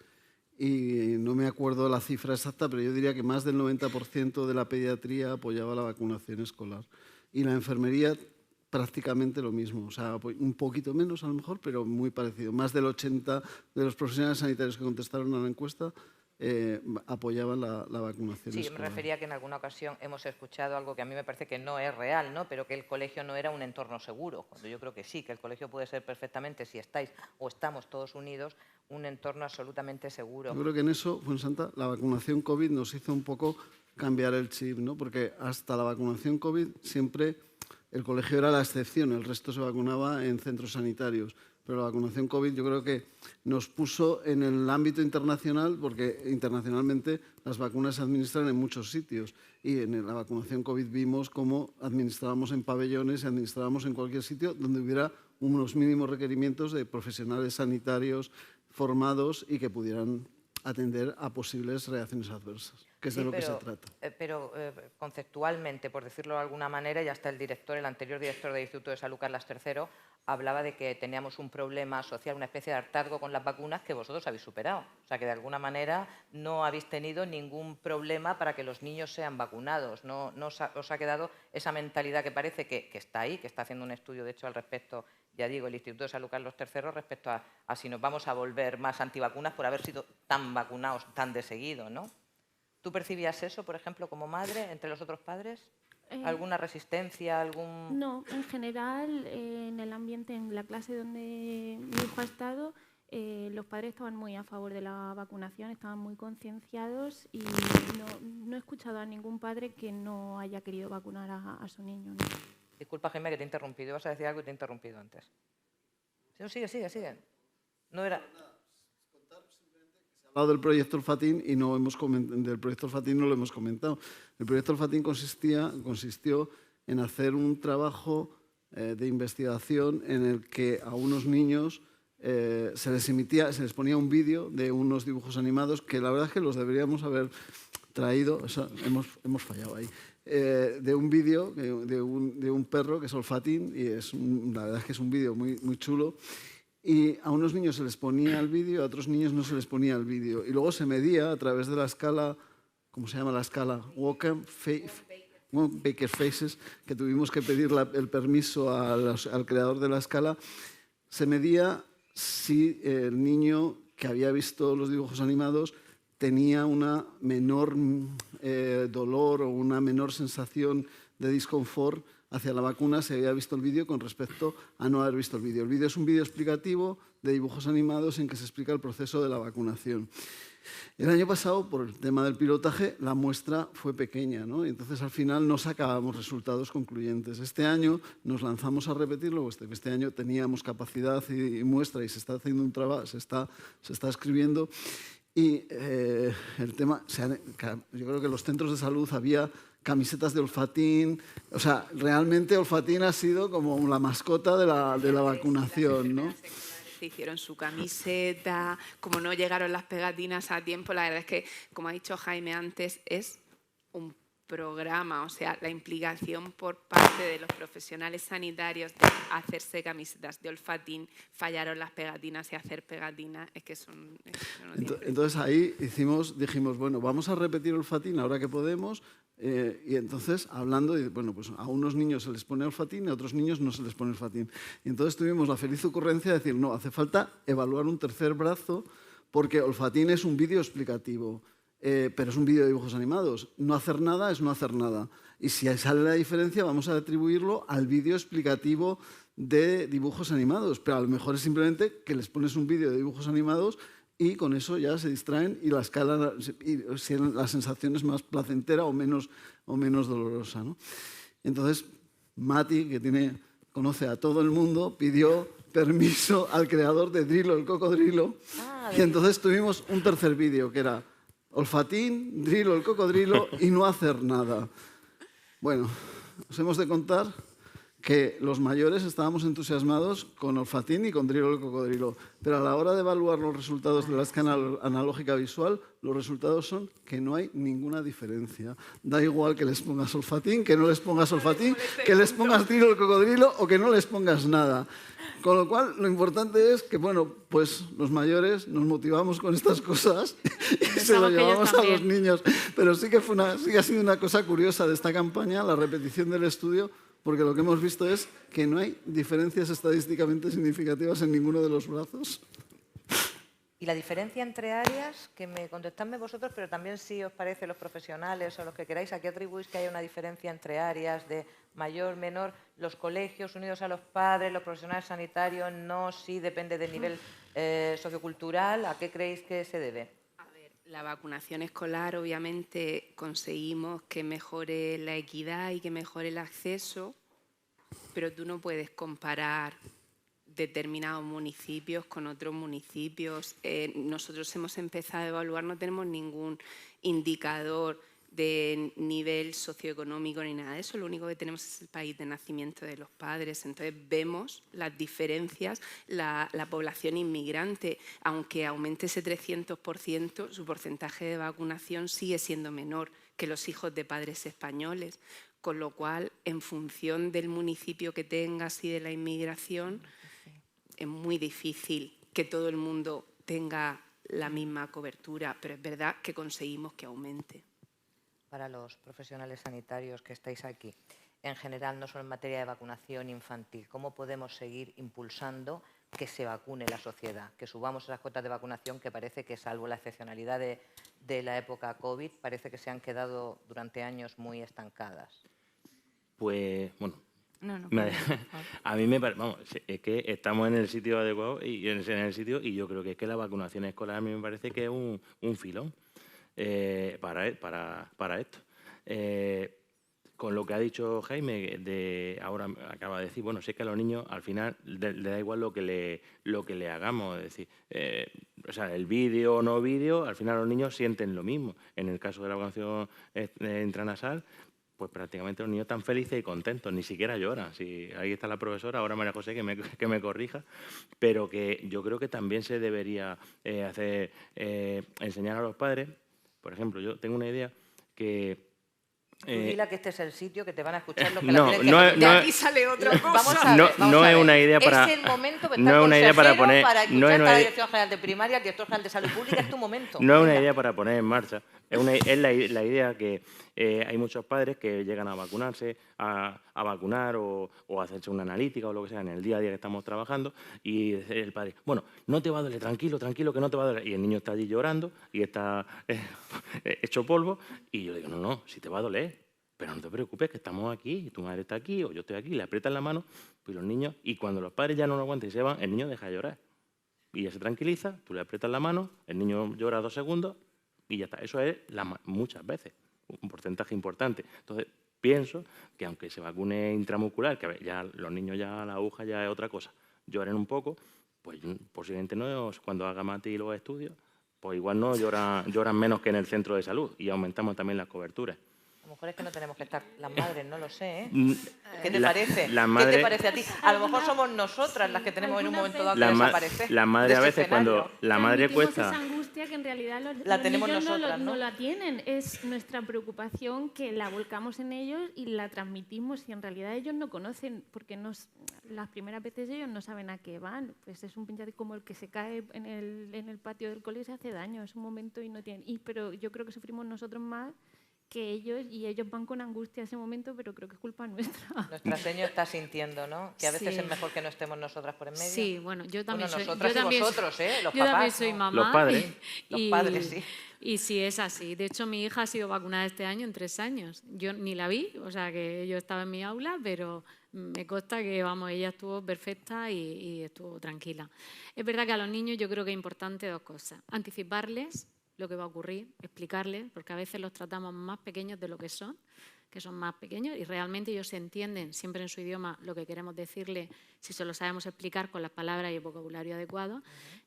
y no me acuerdo la cifra exacta, pero yo diría que más del 90% de la pediatría apoyaba la vacunación escolar. Y la enfermería prácticamente lo mismo, o sea, un poquito menos a lo mejor, pero muy parecido. Más del 80% de los profesionales sanitarios que contestaron a la encuesta apoyaban la vacunación escolar. Sí, yo me refería que en alguna ocasión hemos escuchado algo que a mí me parece que no es real, ¿no? Pero que el colegio no era un entorno seguro, cuando yo creo que sí, que el colegio puede ser perfectamente, si estáis o estamos todos unidos, un entorno absolutamente seguro. Yo creo que en eso, Fuensanta, la vacunación COVID nos hizo un poco cambiar el chip, ¿no? Porque hasta la vacunación COVID siempre el colegio era la excepción, el resto se vacunaba en centros sanitarios. Pero la vacunación COVID yo creo que nos puso en el ámbito internacional, porque internacionalmente las vacunas se administran en muchos sitios. Y en la vacunación COVID vimos cómo administrábamos en pabellones y administrábamos en cualquier sitio donde hubiera unos mínimos requerimientos de profesionales sanitarios formados y que pudieran atender a posibles reacciones adversas, que es de lo que se trata. Pero conceptualmente, por decirlo de alguna manera, ya hasta el anterior director del Instituto de Salud, Carlas III, hablaba de que teníamos un problema social, una especie de hartazgo con las vacunas que vosotros habéis superado. O sea, que de alguna manera no habéis tenido ningún problema para que los niños sean vacunados. No os ha quedado esa mentalidad que parece que está ahí, que está haciendo un estudio, de hecho, al respecto, ya digo, el Instituto de Salud Carlos III, respecto a si nos vamos a volver más antivacunas por haber sido tan vacunados tan de seguido, ¿no? ¿Tú percibías eso, por ejemplo, como madre, entre los otros padres? ¿Alguna resistencia? ¿Algún...? No, en general, en el ambiente, en la clase donde mi hijo ha estado, los padres estaban muy a favor de la vacunación, estaban muy concienciados y no he escuchado a ningún padre que no haya querido vacunar a su niño, ¿no? Disculpa, Jaime, que te he interrumpido. Vas a decir algo y te he interrumpido antes. No, sigue. No era... hablado del proyecto Olfatín y del proyecto Olfatín no lo hemos comentado. El proyecto Olfatín consistió en hacer un trabajo de investigación en el que a unos niños se les ponía un vídeo de unos dibujos animados que la verdad es que los deberíamos haber traído, o sea, hemos fallado ahí, de un vídeo de un perro que es Olfatín y la verdad es que es un vídeo muy, muy chulo. Y a unos niños se les ponía el vídeo, a otros niños no se les ponía el vídeo. Y luego se medía a través de la escala, ¿cómo se llama la escala? Baker Faces, que tuvimos que pedir el permiso al creador de la escala. Se medía si el niño que había visto los dibujos animados tenía una menor dolor o una menor sensación de disconfort hacia la vacuna si había visto el vídeo con respecto a no haber visto el vídeo. El vídeo es un vídeo explicativo de dibujos animados en que se explica el proceso de la vacunación. El año pasado, por el tema del pilotaje, la muestra fue pequeña, ¿no? Y entonces al final no sacábamos resultados concluyentes. Este año nos lanzamos a repetirlo, puesto que este año teníamos capacidad y muestra y se está haciendo un trabajo, se está escribiendo. Y el tema, yo creo que en los centros de salud había camisetas de Olfatín, o sea, realmente Olfatín ha sido como la mascota de la vacunación, ¿no? Se hicieron su camiseta, como no llegaron las pegatinas a tiempo, la verdad es que, como ha dicho Jaime antes, es un programa, o sea, la implicación por parte de los profesionales sanitarios de hacerse camisetas de olfatín, fallaron las pegatinas y hacer pegatinas, es que son... Entonces ahí dijimos, bueno, vamos a repetir olfatín ahora que podemos, y entonces hablando, bueno, pues a unos niños se les pone olfatín y a otros niños no se les pone olfatín. Y entonces tuvimos la feliz ocurrencia de decir, no, hace falta evaluar un tercer brazo porque olfatín es un vídeo explicativo. Pero es un vídeo de dibujos animados. No hacer nada es no hacer nada. Y si sale la diferencia, vamos a atribuirlo al vídeo explicativo de dibujos animados. Pero a lo mejor es simplemente que les pones un vídeo de dibujos animados y con eso ya se distraen y la escala, y la sensación es más placentera o menos dolorosa, ¿no? Entonces, Mati, que conoce a todo el mundo, pidió permiso al creador de Drilo, el cocodrilo. Y entonces tuvimos un tercer vídeo que era olfatín, Drilo, el cocodrilo y no hacer nada. Bueno, os hemos de contar que los mayores estábamos entusiasmados con olfatín y con Drilo, el cocodrilo, pero a la hora de evaluar los resultados de la escala analógica visual, los resultados son que no hay ninguna diferencia. Da igual que les pongas olfatín, que no les pongas olfatín, que les pongas Drilo, el cocodrilo o que no les pongas nada. Con lo cual, lo importante es que, bueno, pues los mayores nos motivamos con estas cosas y se lo llevamos a los niños. Pero sí que ha sido una cosa curiosa de esta campaña, la repetición del estudio, porque lo que hemos visto es que no hay diferencias estadísticamente significativas en ninguno de los brazos. Y la diferencia entre áreas, que me contestadme vosotros, pero también si os parece los profesionales o los que queráis, ¿a qué atribuís que haya una diferencia entre áreas de mayor, menor? Los colegios unidos a los padres, los profesionales sanitarios, no, sí, depende del nivel sociocultural. ¿A qué creéis que se debe? A ver, la vacunación escolar, obviamente, conseguimos que mejore la equidad y que mejore el acceso, pero tú no puedes comparar determinados municipios con otros municipios. Nosotros hemos empezado a evaluar, no tenemos ningún indicador de nivel socioeconómico ni nada de eso, lo único que tenemos es el país de nacimiento de los padres. Entonces vemos las diferencias, la población inmigrante, aunque aumente ese 300%, su porcentaje de vacunación sigue siendo menor que los hijos de padres españoles, con lo cual, en función del municipio que tengas y de la inmigración, es muy difícil que todo el mundo tenga la misma cobertura, pero es verdad que conseguimos que aumente. Para los profesionales sanitarios que estáis aquí, en general, no solo en materia de vacunación infantil, ¿cómo podemos seguir impulsando que se vacune la sociedad? Que subamos esas cuotas de vacunación que parece que, salvo la excepcionalidad de la época COVID, parece que se han quedado durante años muy estancadas. Pues, bueno, a mí me parece, vamos, es que estamos en el sitio adecuado y en el sitio, y yo creo que es que la vacunación escolar a mí me parece que es un filón para esto. Con lo que ha dicho Jaime, ahora acaba de decir, bueno, si es que a los niños al final le da igual lo que le hagamos, es decir, o sea, el vídeo o no vídeo, al final los niños sienten lo mismo. En el caso de la vacunación intranasal, pues prácticamente los niños están felices y contentos, ni siquiera lloran. Si ahí está la profesora, ahora María José, que me corrija, pero que yo creo que también se debería enseñar a los padres. Por ejemplo, yo tengo una idea que... Dile que este es el sitio que te van a escuchar los que de aquí sale otra cosa. No es una idea para... Es el momento que no es una idea para poner... para escuchar a la Dirección General de Primaria, el Director General de Salud Pública, es tu momento. No es una idea para poner en marcha. Es la idea que hay muchos padres que llegan a vacunarse, a vacunar o a hacerse una analítica o lo que sea en el día a día que estamos trabajando, y el padre, bueno, no te va a doler, tranquilo, que no te va a doler. Y el niño está allí llorando y está hecho polvo, y yo digo, no, si te va a doler, pero no te preocupes, que estamos aquí, tu madre está aquí o yo estoy aquí, le aprietan la mano, pues los niños, y cuando los padres ya no lo aguantan y se van, el niño deja de llorar. Y ya se tranquiliza, tú le aprietas la mano, el niño llora 2 segundos y ya está. Eso es muchas veces un porcentaje importante. Entonces, pienso que aunque se vacune intramuscular, que ya los niños ya la aguja ya es otra cosa, lloren un poco, pues posiblemente no, cuando haga Mati los estudios, pues igual no lloran menos que en el centro de salud, y aumentamos también las coberturas. A lo mejor es que no tenemos que estar las madres, no lo sé, ¿eh? ¿Qué te parece? ¿Qué te parece a ti? A lo mejor somos nosotras las que tenemos en un momento dado que desaparecer. La madre a veces cuando la madre cuesta... conciencia que en realidad los tenemos niños nosotras, no la tienen. Es nuestra preocupación que la volcamos en ellos y la transmitimos, y en realidad ellos no conocen, porque las primeras veces ellos no saben a qué van. Pues es un pinchazo como el que se cae en el patio del cole y se hace daño. Es un momento y no tienen... pero yo creo que sufrimos nosotros más que ellos, y ellos van con angustia a ese momento, pero creo que es culpa nuestra. Nuestra señora está sintiendo, ¿no? Que a veces Sí. es mejor que no estemos nosotras por en medio. Sí, bueno, yo también soy... nosotras yo y también, vosotros, los yo papás, también soy ¿no? mamá. Los padres. Los padres, sí. Y sí, es así. De hecho, mi hija ha sido vacunada este año en 3 años. Yo ni la vi, o sea, que yo estaba en mi aula, pero me consta que, vamos, ella estuvo perfecta y estuvo tranquila. Es verdad que a los niños yo creo que es importante 2 cosas. Anticiparles lo que va a ocurrir, explicarles, porque a veces los tratamos más pequeños de lo que son más pequeños, y realmente ellos se entienden siempre en su idioma lo que queremos decirles, si se lo sabemos explicar con las palabras y el vocabulario adecuado,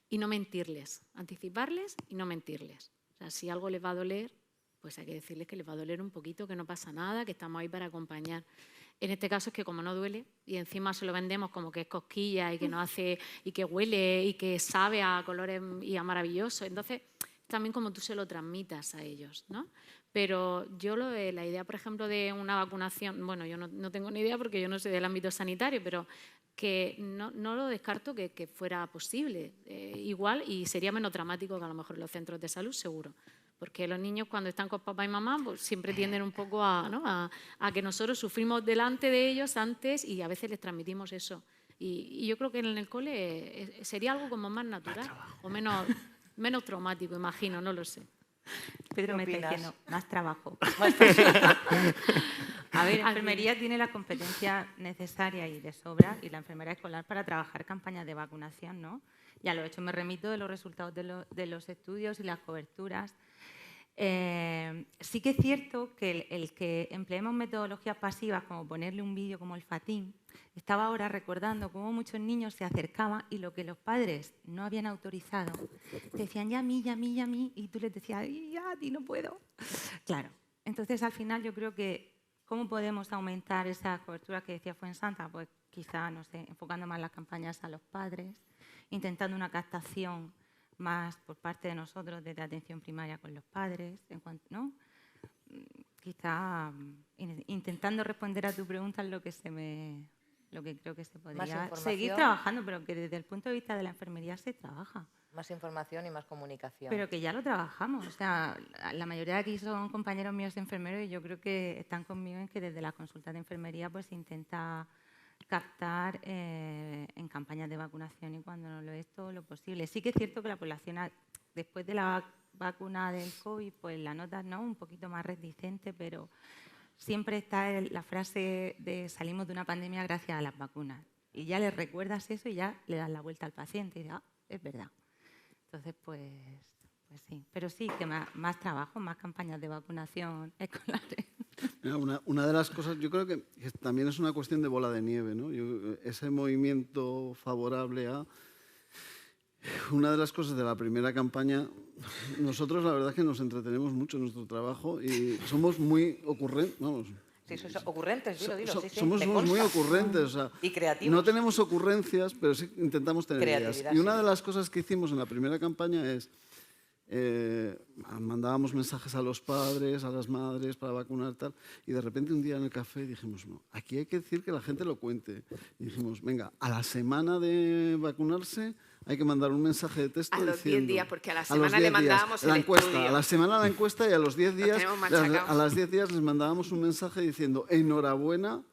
y no mentirles, anticiparles y no mentirles. O sea, si algo les va a doler, pues hay que decirles que les va a doler un poquito, que no pasa nada, que estamos ahí para acompañar. En este caso es que como no duele y encima se lo vendemos como que es cosquilla y que no hace, y que huele y que sabe a colores y a maravilloso, entonces también como tú se lo transmitas a ellos, ¿no? Pero yo la idea, por ejemplo, de una vacunación, bueno, yo no tengo ni idea porque yo no soy del ámbito sanitario, pero que no lo descarto que fuera posible. Igual, y sería menos dramático que a lo mejor en los centros de salud, seguro. Porque los niños cuando están con papá y mamá pues, siempre tienden un poco a que nosotros sufrimos delante de ellos antes y a veces les transmitimos eso. Y yo creo que en el cole sería algo como más natural o menos traumático, imagino, no lo sé. Pedro me está diciendo, más trabajo. A ver, la enfermería tiene la competencia necesaria y de sobra, y la enfermera escolar para trabajar campañas de vacunación, ¿no? Y a lo hecho me remito de los resultados de los estudios y las coberturas. Sí que es cierto que el que empleemos metodologías pasivas, como ponerle un vídeo como el FATIN, estaba ahora recordando cómo muchos niños se acercaban y lo que los padres no habían autorizado, te decían ya a mí, y tú les decías, ya a ti no puedo. Claro, entonces al final yo creo que ¿cómo podemos aumentar esa cobertura que decía Fuensanta? Pues quizá, no sé, enfocando más las campañas a los padres, intentando una captación más por parte de nosotros desde atención primaria con los padres, ¿no? Quizá intentando responder a tu pregunta es lo que creo que se podría seguir trabajando, pero que desde el punto de vista de la enfermería se trabaja. Más información y más comunicación. Pero que ya lo trabajamos. O sea, la mayoría de aquí son compañeros míos enfermeros y yo creo que están conmigo en que desde la consulta de enfermería pues se intenta captar en campañas de vacunación y cuando no lo es todo lo posible. Sí que es cierto que la población después de la vacuna del COVID pues la nota no un poquito más reticente, pero siempre está la frase de salimos de una pandemia gracias a las vacunas. Y ya le recuerdas eso y ya le das la vuelta al paciente y dices, es verdad. Entonces, pues sí. Pero sí, que más trabajo, más campañas de vacunación escolares. Una de las cosas, yo creo que también es una cuestión de bola de nieve, ¿no? Ese movimiento favorable a... Una de las cosas de la primera campaña, nosotros la verdad es que nos entretenemos mucho en nuestro trabajo y somos muy ocurrentes, vamos... Sí, sois ocurrentes, dilo. Sí, somos muy ocurrentes. O sea, y creativos. No tenemos ocurrencias, pero sí intentamos tener ideas. Y una sí. de las cosas que hicimos en la primera campaña es... mandábamos mensajes a los padres, a las madres para vacunar tal, y de repente un día en el café dijimos, no, aquí hay que decir que la gente lo cuente. Y dijimos, venga, a la semana de vacunarse hay que mandar un mensaje de texto a los diciendo... 10 días, porque a la semana le mandábamos la encuesta, estudio. a la semana la encuesta y a los 10 días, a las 10 días les mandábamos un mensaje diciendo, enhorabuena,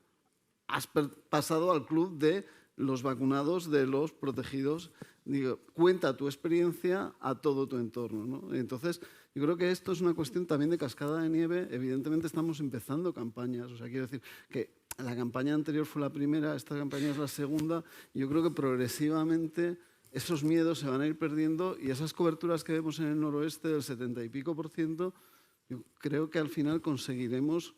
has pasado al club de los vacunados, de los protegidos. Digo, cuenta tu experiencia a todo tu entorno, ¿no? Entonces, yo creo que esto es una cuestión también de cascada de nieve. Evidentemente estamos empezando campañas. O sea, quiero decir que la campaña anterior fue la primera, esta campaña es la segunda. Y yo creo que progresivamente esos miedos se van a ir perdiendo y esas coberturas que vemos en el noroeste del 70 y pico %, yo creo que al final conseguiremos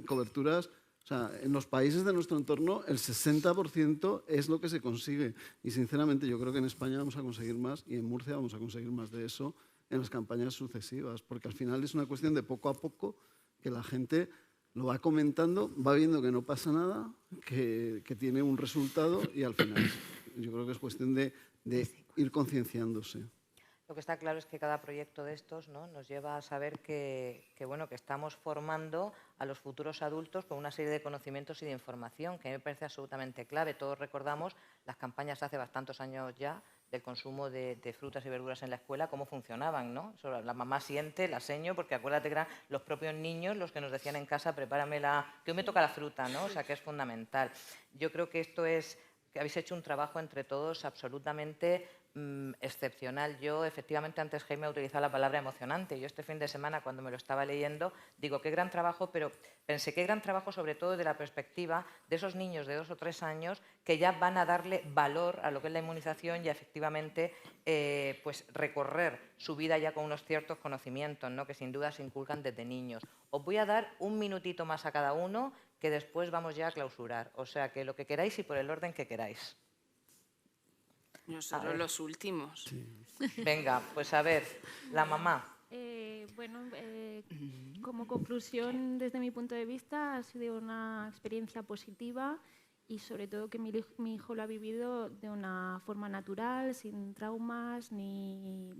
coberturas... O sea, en los países de nuestro entorno el 60% es lo que se consigue. Y sinceramente yo creo que en España vamos a conseguir más y en Murcia vamos a conseguir más de eso en las campañas sucesivas. Porque al final es una cuestión de poco a poco que la gente lo va comentando, va viendo que no pasa nada, que tiene un resultado y al final yo creo que es cuestión de ir concienciándose. Lo que está claro es que cada proyecto de estos, ¿no?, nos lleva a saber que estamos formando a los futuros adultos con una serie de conocimientos y de información que a mí me parece absolutamente clave. Todos recordamos las campañas hace bastantes años ya del consumo de frutas y verduras en la escuela, cómo funcionaban, ¿no? Eso, la mamá siente, la seño, porque acuérdate que eran los propios niños los que nos decían en casa, prepárame que hoy me toca la fruta, ¿no? O sea, que es fundamental. Yo creo que esto es, que habéis hecho un trabajo entre todos absolutamente excepcional. Yo, efectivamente, antes Jaime ha utilizado la palabra emocionante. Yo este fin de semana, cuando me lo estaba leyendo, digo, qué gran trabajo, pero pensé qué gran trabajo sobre todo desde la perspectiva de esos niños de 2 o 3 años que ya van a darle valor a lo que es la inmunización y efectivamente pues recorrer su vida ya con unos ciertos conocimientos, ¿no?, que sin duda se inculcan desde niños. Os voy a dar un minutito más a cada uno, que después vamos ya a clausurar. O sea, que lo que queráis y por el orden que queráis. Nosotros los últimos. Sí. Venga, pues a ver, la mamá. Como conclusión, desde mi punto de vista, ha sido una experiencia positiva y sobre todo que mi hijo lo ha vivido de una forma natural, sin traumas, ni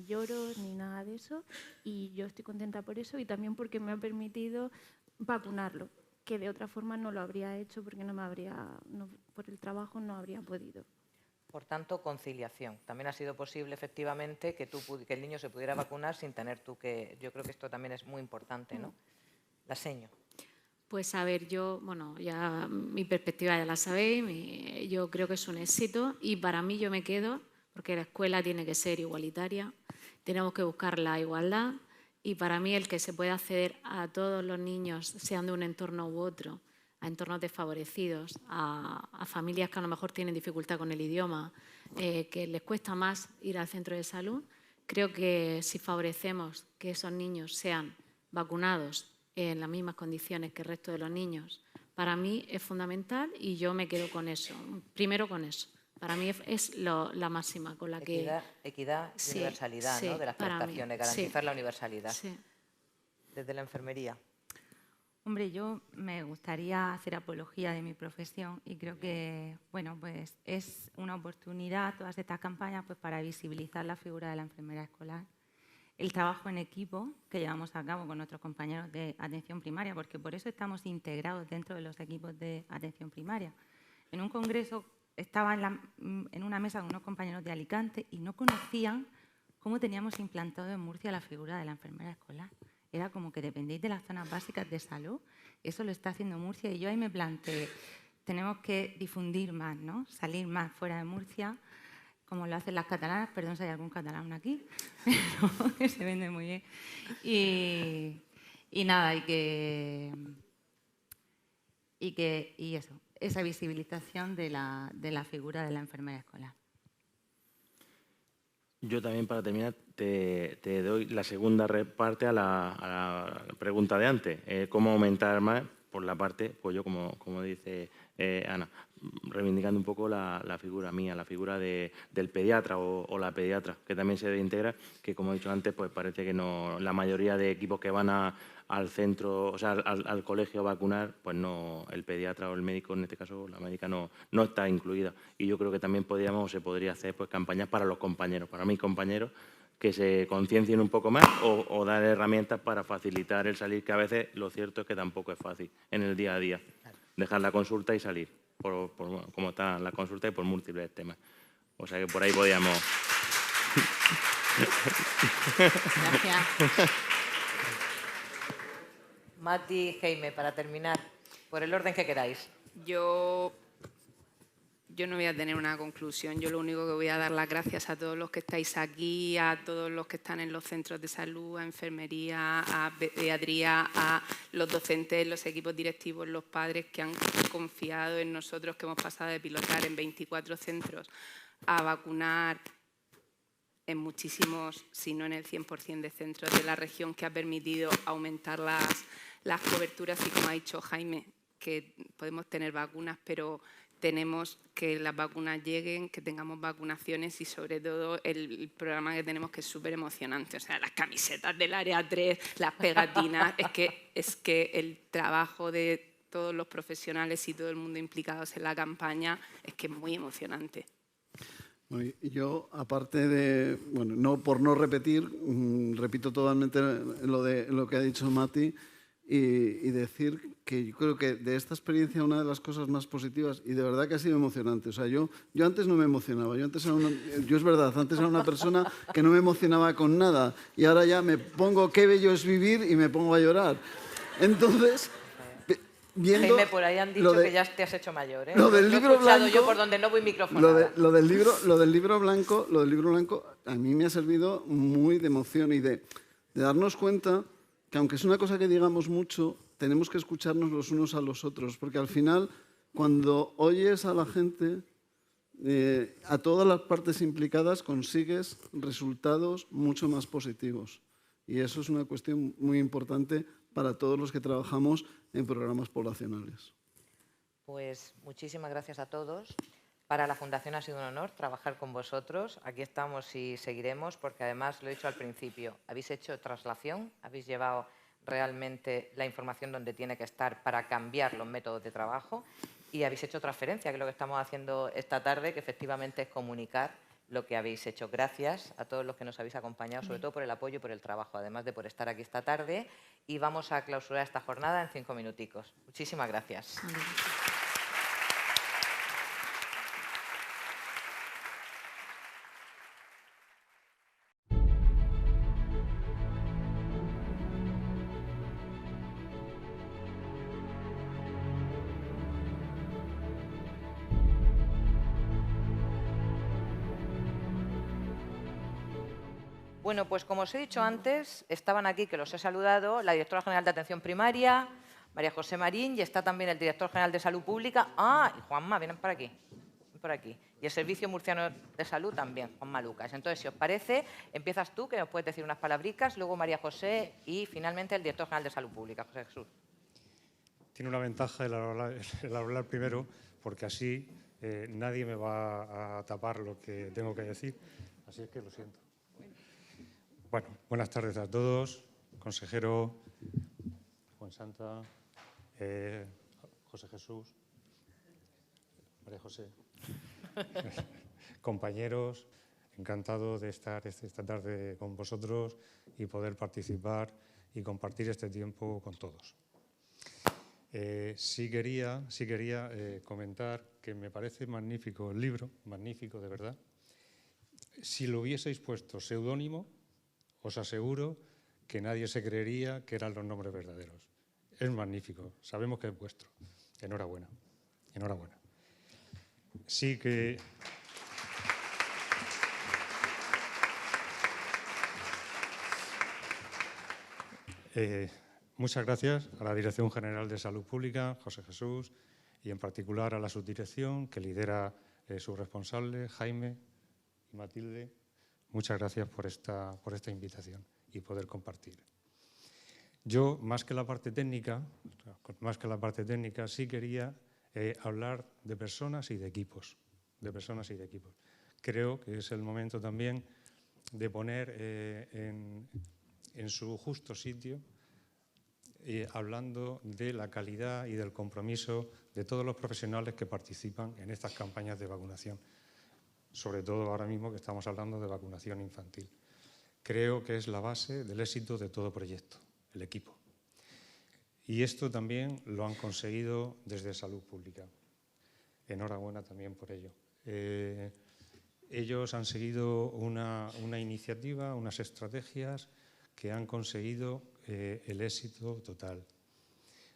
lloros, ni nada de eso. Y yo estoy contenta por eso y también porque me ha permitido vacunarlo, que de otra forma no lo habría hecho porque por el trabajo no habría podido. Por tanto, conciliación. También ha sido posible, efectivamente, que el niño se pudiera vacunar sin tener tú que... Yo creo que esto también es muy importante, ¿no? La seño. Pues a ver, yo, bueno, ya mi perspectiva ya la sabéis, yo creo que es un éxito y para mí yo me quedo, porque la escuela tiene que ser igualitaria, tenemos que buscar la igualdad y para mí el que se pueda acceder a todos los niños, sean de un entorno u otro, a entornos desfavorecidos, a familias que a lo mejor tienen dificultad con el idioma, que les cuesta más ir al centro de salud. Creo que si favorecemos que esos niños sean vacunados en las mismas condiciones que el resto de los niños, para mí es fundamental y yo me quedo con eso, primero con eso. Para mí es la máxima con la Equidad y universalidad, sí, ¿no?, de las prestaciones, garantizar la universalidad. Sí. Desde la enfermería. Hombre, yo me gustaría hacer apología de mi profesión y creo que, bueno, pues es una oportunidad todas estas campañas pues para visibilizar la figura de la enfermera escolar, el trabajo en equipo que llevamos a cabo con nuestros compañeros de atención primaria, porque por eso estamos integrados dentro de los equipos de atención primaria. En un congreso estaba en una mesa con unos compañeros de Alicante y no conocían cómo teníamos implantado en Murcia la figura de la enfermera escolar. Era como que dependéis de las zonas básicas de salud, eso lo está haciendo Murcia y yo ahí me planteé, tenemos que difundir más, ¿no?, salir más fuera de Murcia, como lo hacen las catalanas, perdón si hay algún catalán aquí, pero que se vende muy bien. Y nada, y eso, esa visibilización de la figura de la enfermera escolar. Yo también, para terminar, te doy la segunda parte a la pregunta de antes. ¿Cómo aumentar más? Por la parte, pues yo, como dice Ana, reivindicando un poco la figura mía, la figura del pediatra o la pediatra, que también se integra, que como he dicho antes, pues parece que no, la mayoría de equipos que van al centro, o sea, al colegio a vacunar, pues no, el pediatra o el médico, en este caso la médica, no está incluida. Y yo creo que también se podría hacer pues campañas para los compañeros, para mis compañeros, que se conciencien un poco más o dar herramientas para facilitar el salir, que a veces lo cierto es que tampoco es fácil en el día a día. Dejar la consulta y salir, como está la consulta y por múltiples temas. O sea que por ahí podíamos... Gracias. Mati, Jaime, para terminar, por el orden que queráis. Yo no voy a tener una conclusión. Yo lo único que voy a dar las gracias a todos los que estáis aquí, a todos los que están en los centros de salud, a enfermería, a pediatría, a los docentes, los equipos directivos, los padres que han confiado en nosotros, que hemos pasado de pilotar en 24 centros a vacunar en muchísimos, si no en el 100% de centros de la región, que ha permitido aumentar las coberturas y, como ha dicho Jaime, que podemos tener vacunas, pero tenemos que las vacunas lleguen, que tengamos vacunaciones y sobre todo el programa que tenemos, que es súper emocionante. O sea, las camisetas del área 3, las pegatinas, es que el trabajo de todos los profesionales y todo el mundo implicados en la campaña es que es muy emocionante. Bueno, y yo, aparte de, bueno, no por no repetir, repito totalmente lo que ha dicho Mati y decir que yo creo que de esta experiencia una de las cosas más positivas, y de verdad que ha sido emocionante, o sea, yo antes no me emocionaba, yo es verdad, antes era una persona que no me emocionaba con nada y ahora ya me pongo qué bello es vivir y me pongo a llorar. Entonces, viendo Jaime, por ahí han dicho que ya te has hecho mayor, ¿eh? Lo del libro blanco, yo por donde no voy microfonada. Lo del libro blanco, a mí me ha servido muy de emoción y de darnos cuenta que aunque es una cosa que digamos mucho, tenemos que escucharnos los unos a los otros, porque al final, cuando oyes a la gente, a todas las partes implicadas, consigues resultados mucho más positivos. Y eso es una cuestión muy importante para todos los que trabajamos en programas poblacionales. Pues muchísimas gracias a todos. Para la Fundación ha sido un honor trabajar con vosotros. Aquí estamos y seguiremos, porque además, lo he dicho al principio, habéis hecho traslación, habéis llevado realmente la información donde tiene que estar para cambiar los métodos de trabajo y habéis hecho transferencia, que es lo que estamos haciendo esta tarde, que efectivamente es comunicar lo que habéis hecho. Gracias a todos los que nos habéis acompañado, sobre todo por el apoyo y por el trabajo, además de por estar aquí esta tarde. Y vamos a clausurar esta jornada en 5 minuticos. Muchísimas gracias. Bueno, pues como os he dicho antes, estaban aquí, que los he saludado, la directora general de Atención Primaria, María José Marín, y está también el director general de Salud Pública. Ah, y Juanma, vienen por aquí. Por aquí. Y el Servicio Murciano de Salud también, Juanma Lucas. Entonces, si os parece, empiezas tú, que nos puedes decir unas palabricas, luego María José y finalmente el director general de Salud Pública, José Jesús. Tiene una ventaja el hablar primero, porque así nadie me va a tapar lo que tengo que decir. Así es que lo siento. Bueno, buenas tardes a todos. Consejero Juan Santa, José Jesús, María José, compañeros, encantado de estar esta tarde con vosotros y poder participar y compartir este tiempo con todos. Sí quería comentar que me parece magnífico el libro, magnífico de verdad. Si lo hubieseis puesto seudónimo, os aseguro que nadie se creería que eran los nombres verdaderos. Es magnífico, sabemos que es vuestro. Enhorabuena, enhorabuena. Sí que... muchas gracias a la Dirección General de Salud Pública, José Jesús, y en particular a la subdirección que lidera su responsable, Jaime y Matilde. Muchas gracias por esta invitación y poder compartir. Yo, más que la parte técnica, sí quería hablar de personas y de equipos. Creo que es el momento también de poner en su justo sitio, hablando de la calidad y del compromiso de todos los profesionales que participan en estas campañas de vacunación. Sobre todo ahora mismo que estamos hablando de vacunación infantil. Creo que es la base del éxito de todo proyecto, el equipo. Y esto también lo han conseguido desde Salud Pública. Enhorabuena también por ello. Ellos han seguido una iniciativa, unas estrategias que han conseguido el éxito total.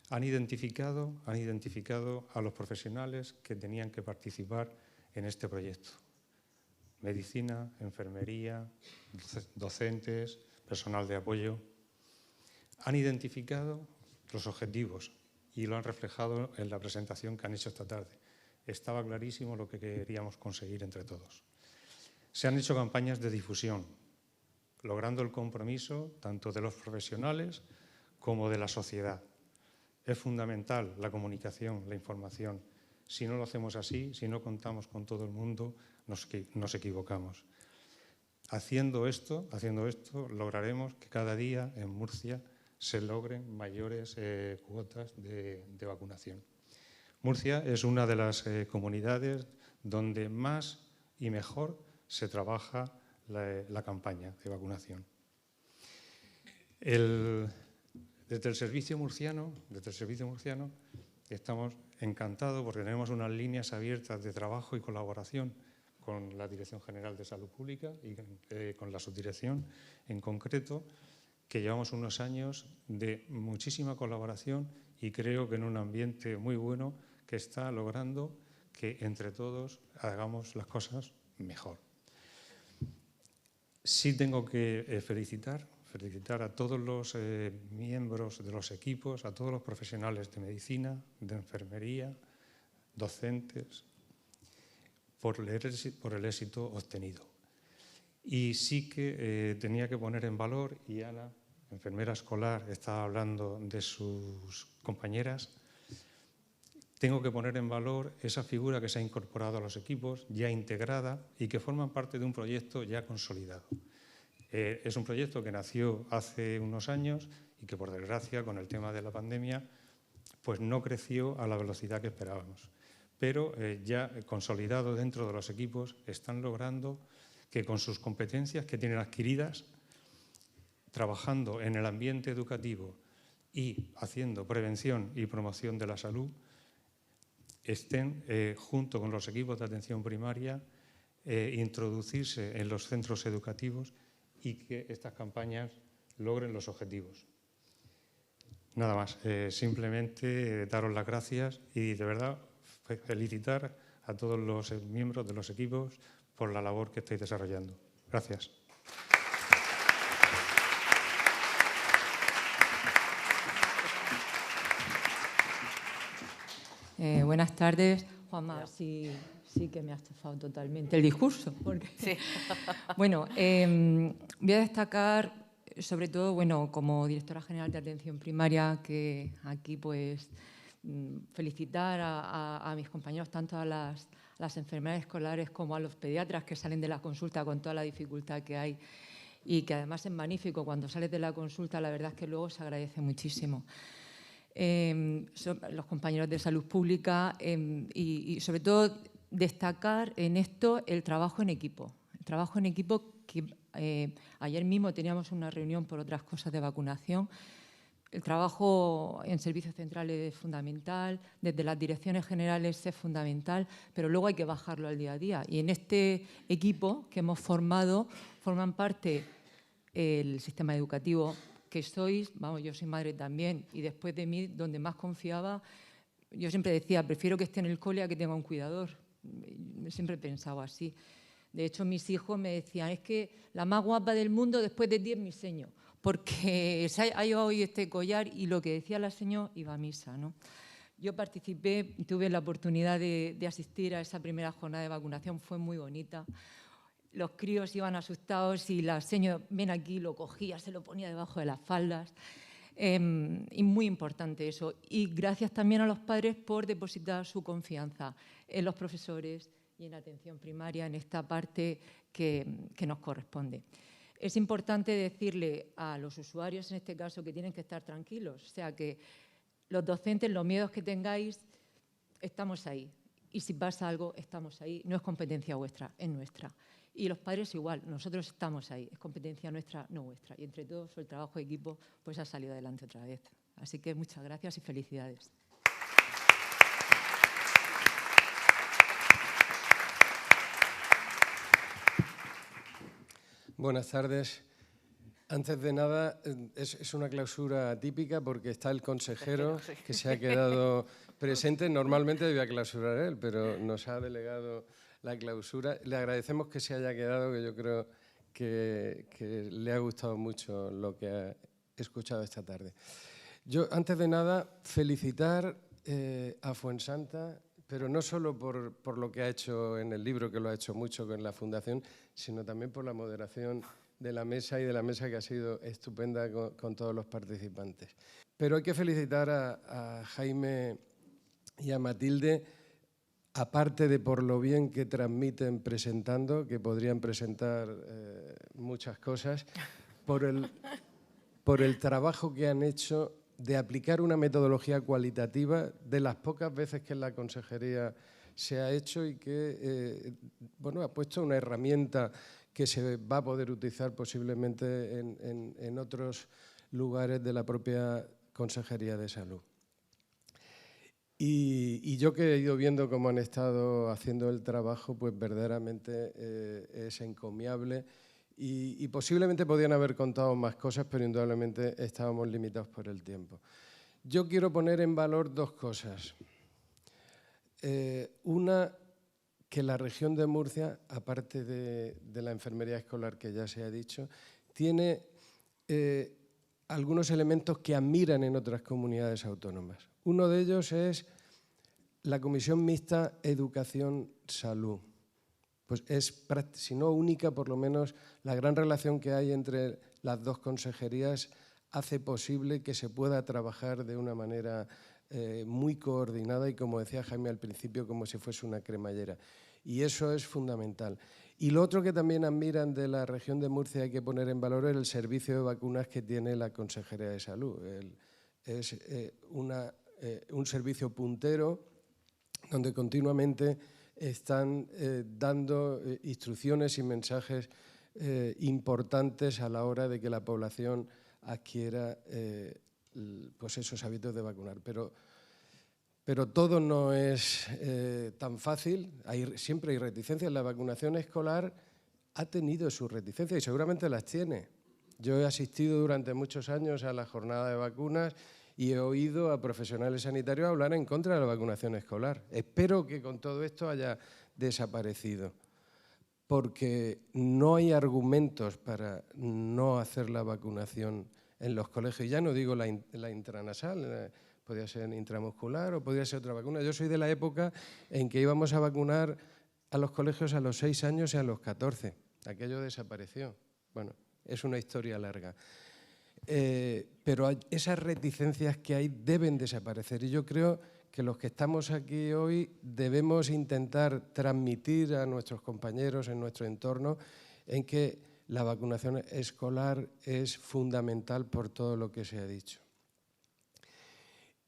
Han identificado a los profesionales que tenían que participar en este proyecto. Medicina, enfermería, docentes, personal de apoyo. Han identificado los objetivos y lo han reflejado en la presentación que han hecho esta tarde. Estaba clarísimo lo que queríamos conseguir entre todos. Se han hecho campañas de difusión, logrando el compromiso tanto de los profesionales como de la sociedad. Es fundamental la comunicación, la información. Si no lo hacemos así, si no contamos con todo el mundo, nos equivocamos. Haciendo esto, lograremos que cada día en Murcia se logren mayores cuotas de vacunación. Murcia es una de las comunidades donde más y mejor se trabaja la campaña de vacunación. Desde el servicio murciano estamos encantados porque tenemos unas líneas abiertas de trabajo y colaboración con la Dirección General de Salud Pública y con la subdirección en concreto, que llevamos unos años de muchísima colaboración y creo que en un ambiente muy bueno que está logrando que entre todos hagamos las cosas mejor. Sí tengo que felicitar a todos los miembros de los equipos, a todos los profesionales de medicina, de enfermería, docentes, por el éxito obtenido. Y sí que tenía que poner en valor, y Ana, enfermera escolar, estaba hablando de sus compañeras, tengo que poner en valor esa figura que se ha incorporado a los equipos, ya integrada y que forman parte de un proyecto ya consolidado. Es un proyecto que nació hace unos años y que, por desgracia, con el tema de la pandemia, pues no creció a la velocidad que esperábamos. Pero ya consolidado dentro de los equipos, están logrando que con sus competencias que tienen adquiridas, trabajando en el ambiente educativo y haciendo prevención y promoción de la salud, estén junto con los equipos de atención primaria, introducirse en los centros educativos y que estas campañas logren los objetivos. Nada más, simplemente daros las gracias y de verdad felicitar a todos los miembros de los equipos por la labor que estáis desarrollando. Gracias. Buenas tardes. Juanma, sí que me ha estafado totalmente el discurso. Porque, sí. Bueno, voy a destacar, sobre todo, bueno, como directora general de atención primaria, que aquí pues felicitar a mis compañeros, tanto a las enfermeras escolares como a los pediatras que salen de la consulta con toda la dificultad que hay y que además es magnífico. Cuando sales de la consulta, la verdad es que luego se agradece muchísimo. Los compañeros de salud pública y sobre todo destacar en esto el trabajo en equipo. El trabajo en equipo que ayer mismo teníamos una reunión por otras cosas de vacunación. El trabajo en servicios centrales es fundamental, desde las direcciones generales es fundamental, pero luego hay que bajarlo al día a día. Y en este equipo que hemos formado forman parte el sistema educativo que sois, vamos, yo soy madre también, y después de mí, donde más confiaba, yo siempre decía, prefiero que esté en el cole a que tenga un cuidador. Siempre he pensado así. De hecho, mis hijos me decían, es que la más guapa del mundo después de ti es mi seño, porque ha llevado hoy este collar y lo que decía la señora iba a misa, ¿no? Yo participé, tuve la oportunidad de asistir a esa primera jornada de vacunación, fue muy bonita. Los críos iban asustados y la señora, ven aquí, lo cogía, se lo ponía debajo de las faldas. Y muy importante eso. Y gracias también a los padres por depositar su confianza en los profesores y en atención primaria, en esta parte que nos corresponde. Es importante decirle a los usuarios, en este caso, que tienen que estar tranquilos. O sea, que los docentes, los miedos que tengáis, estamos ahí. Y si pasa algo, estamos ahí. No es competencia vuestra, es nuestra. Y los padres igual, nosotros estamos ahí, es competencia nuestra, no vuestra. Y entre todos el trabajo de equipo pues ha salido adelante otra vez. Así que muchas gracias y felicidades. Buenas tardes. Antes de nada, es una clausura atípica porque está el consejero que se ha quedado presente. Normalmente debía clausurar él, pero nos ha delegado la clausura. Le agradecemos que se haya quedado, que yo creo que le ha gustado mucho lo que ha escuchado esta tarde. Yo, antes de nada, felicitar a Fuensanta, pero no solo por lo que ha hecho en el libro, que lo ha hecho mucho con la Fundación, sino también por la moderación de la mesa y de la mesa que ha sido estupenda con todos los participantes. Pero hay que felicitar a Jaime y a Matilde, aparte de por lo bien que transmiten presentando, que podrían presentar muchas cosas, por el trabajo que han hecho de aplicar una metodología cualitativa. De las pocas veces que en la consejería se ha hecho y que bueno, ha puesto una herramienta que se va a poder utilizar posiblemente en otros lugares de la propia Consejería de Salud. Y yo que he ido viendo cómo han estado haciendo el trabajo, pues verdaderamente es encomiable y posiblemente podían haber contado más cosas, pero indudablemente estábamos limitados por el tiempo. Yo quiero poner en valor dos cosas. Una, que la región de Murcia, aparte de la enfermería escolar que ya se ha dicho, tiene algunos elementos que admiran en otras comunidades autónomas. Uno de ellos es la Comisión Mixta Educación-Salud. Pues es, si no única, por lo menos la gran relación que hay entre las dos consejerías hace posible que se pueda trabajar de una manera muy coordinada y, como decía Jaime al principio, como si fuese una cremallera. Y eso es fundamental. Y lo otro que también admiran de la región de Murcia, hay que poner en valor, es el servicio de vacunas que tiene la Consejería de Salud. Es un servicio puntero donde continuamente están dando instrucciones y mensajes importantes a la hora de que la población adquiera pues esos hábitos de vacunar. Pero todo no es tan fácil, siempre hay reticencias. La vacunación escolar ha tenido sus reticencias y seguramente las tiene. Yo he asistido durante muchos años a la jornada de vacunas y he oído a profesionales sanitarios hablar en contra de la vacunación escolar. Espero que con todo esto haya desaparecido, porque no hay argumentos para no hacer la vacunación en los colegios. Ya no digo la intranasal, podría ser intramuscular o podría ser otra vacuna. Yo soy de la época en que íbamos a vacunar a los colegios a los 6 años y a los 14. Aquello desapareció. Bueno, es una historia larga. Pero esas reticencias que hay deben desaparecer y yo creo que los que estamos aquí hoy debemos intentar transmitir a nuestros compañeros en nuestro entorno en que la vacunación escolar es fundamental por todo lo que se ha dicho.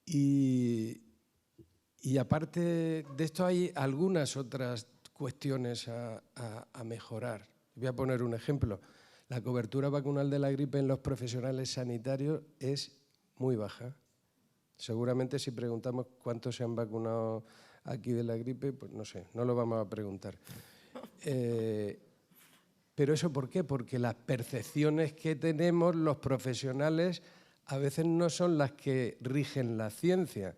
Y aparte de esto hay algunas otras cuestiones a mejorar. Voy a poner un ejemplo. La cobertura vacunal de la gripe en los profesionales sanitarios es muy baja. Seguramente si preguntamos cuántos se han vacunado aquí de la gripe, pues no sé, no lo vamos a preguntar. ¿Pero eso por qué? Porque las percepciones que tenemos los profesionales a veces no son las que rigen la ciencia.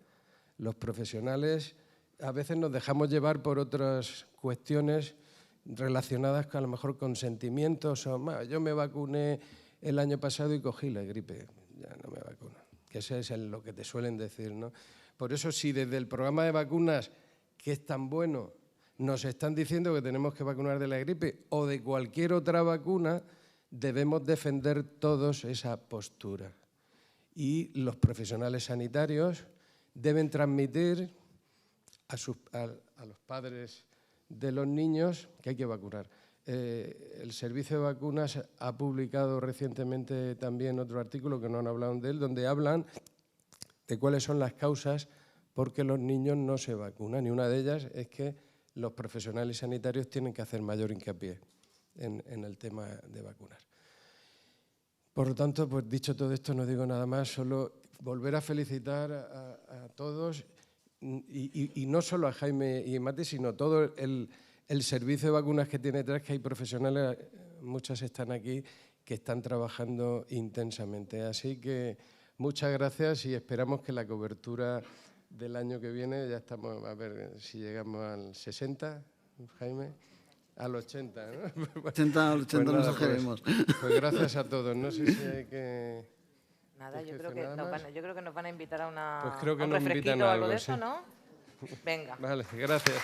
Los profesionales a veces nos dejamos llevar por otras cuestiones relacionadas a lo mejor con sentimientos. Yo me vacuné el año pasado y cogí la gripe, ya no me vacuno. Que eso es lo que te suelen decir, ¿no? Por eso, si desde el programa de vacunas, que es tan bueno, nos están diciendo que tenemos que vacunar de la gripe o de cualquier otra vacuna, debemos defender todos esa postura. Y los profesionales sanitarios deben transmitir a los padres de los niños que hay que vacunar. El Servicio de Vacunas ha publicado recientemente también otro artículo, que no han hablado de él, donde hablan de cuáles son las causas por qué los niños no se vacunan. Y una de ellas es que los profesionales sanitarios tienen que hacer mayor hincapié en el tema de vacunar. Por lo tanto, pues dicho todo esto, no digo nada más, solo volver a felicitar a todos. Y no solo a Jaime y a Mati, sino todo el servicio de vacunas que tiene detrás, que hay profesionales, muchas están aquí, que están trabajando intensamente. Así que muchas gracias y esperamos que la cobertura del año que viene, ya estamos, a ver si llegamos al 60, Jaime, al 80, ¿no? 80 al 80 nos acercaremos. Pues gracias a todos. No sé si hay que... Nada, yo creo que nos van a invitar a pues creo que un nos refresquito invitan a o algo de sí. eso, ¿no? Venga. Vale, gracias.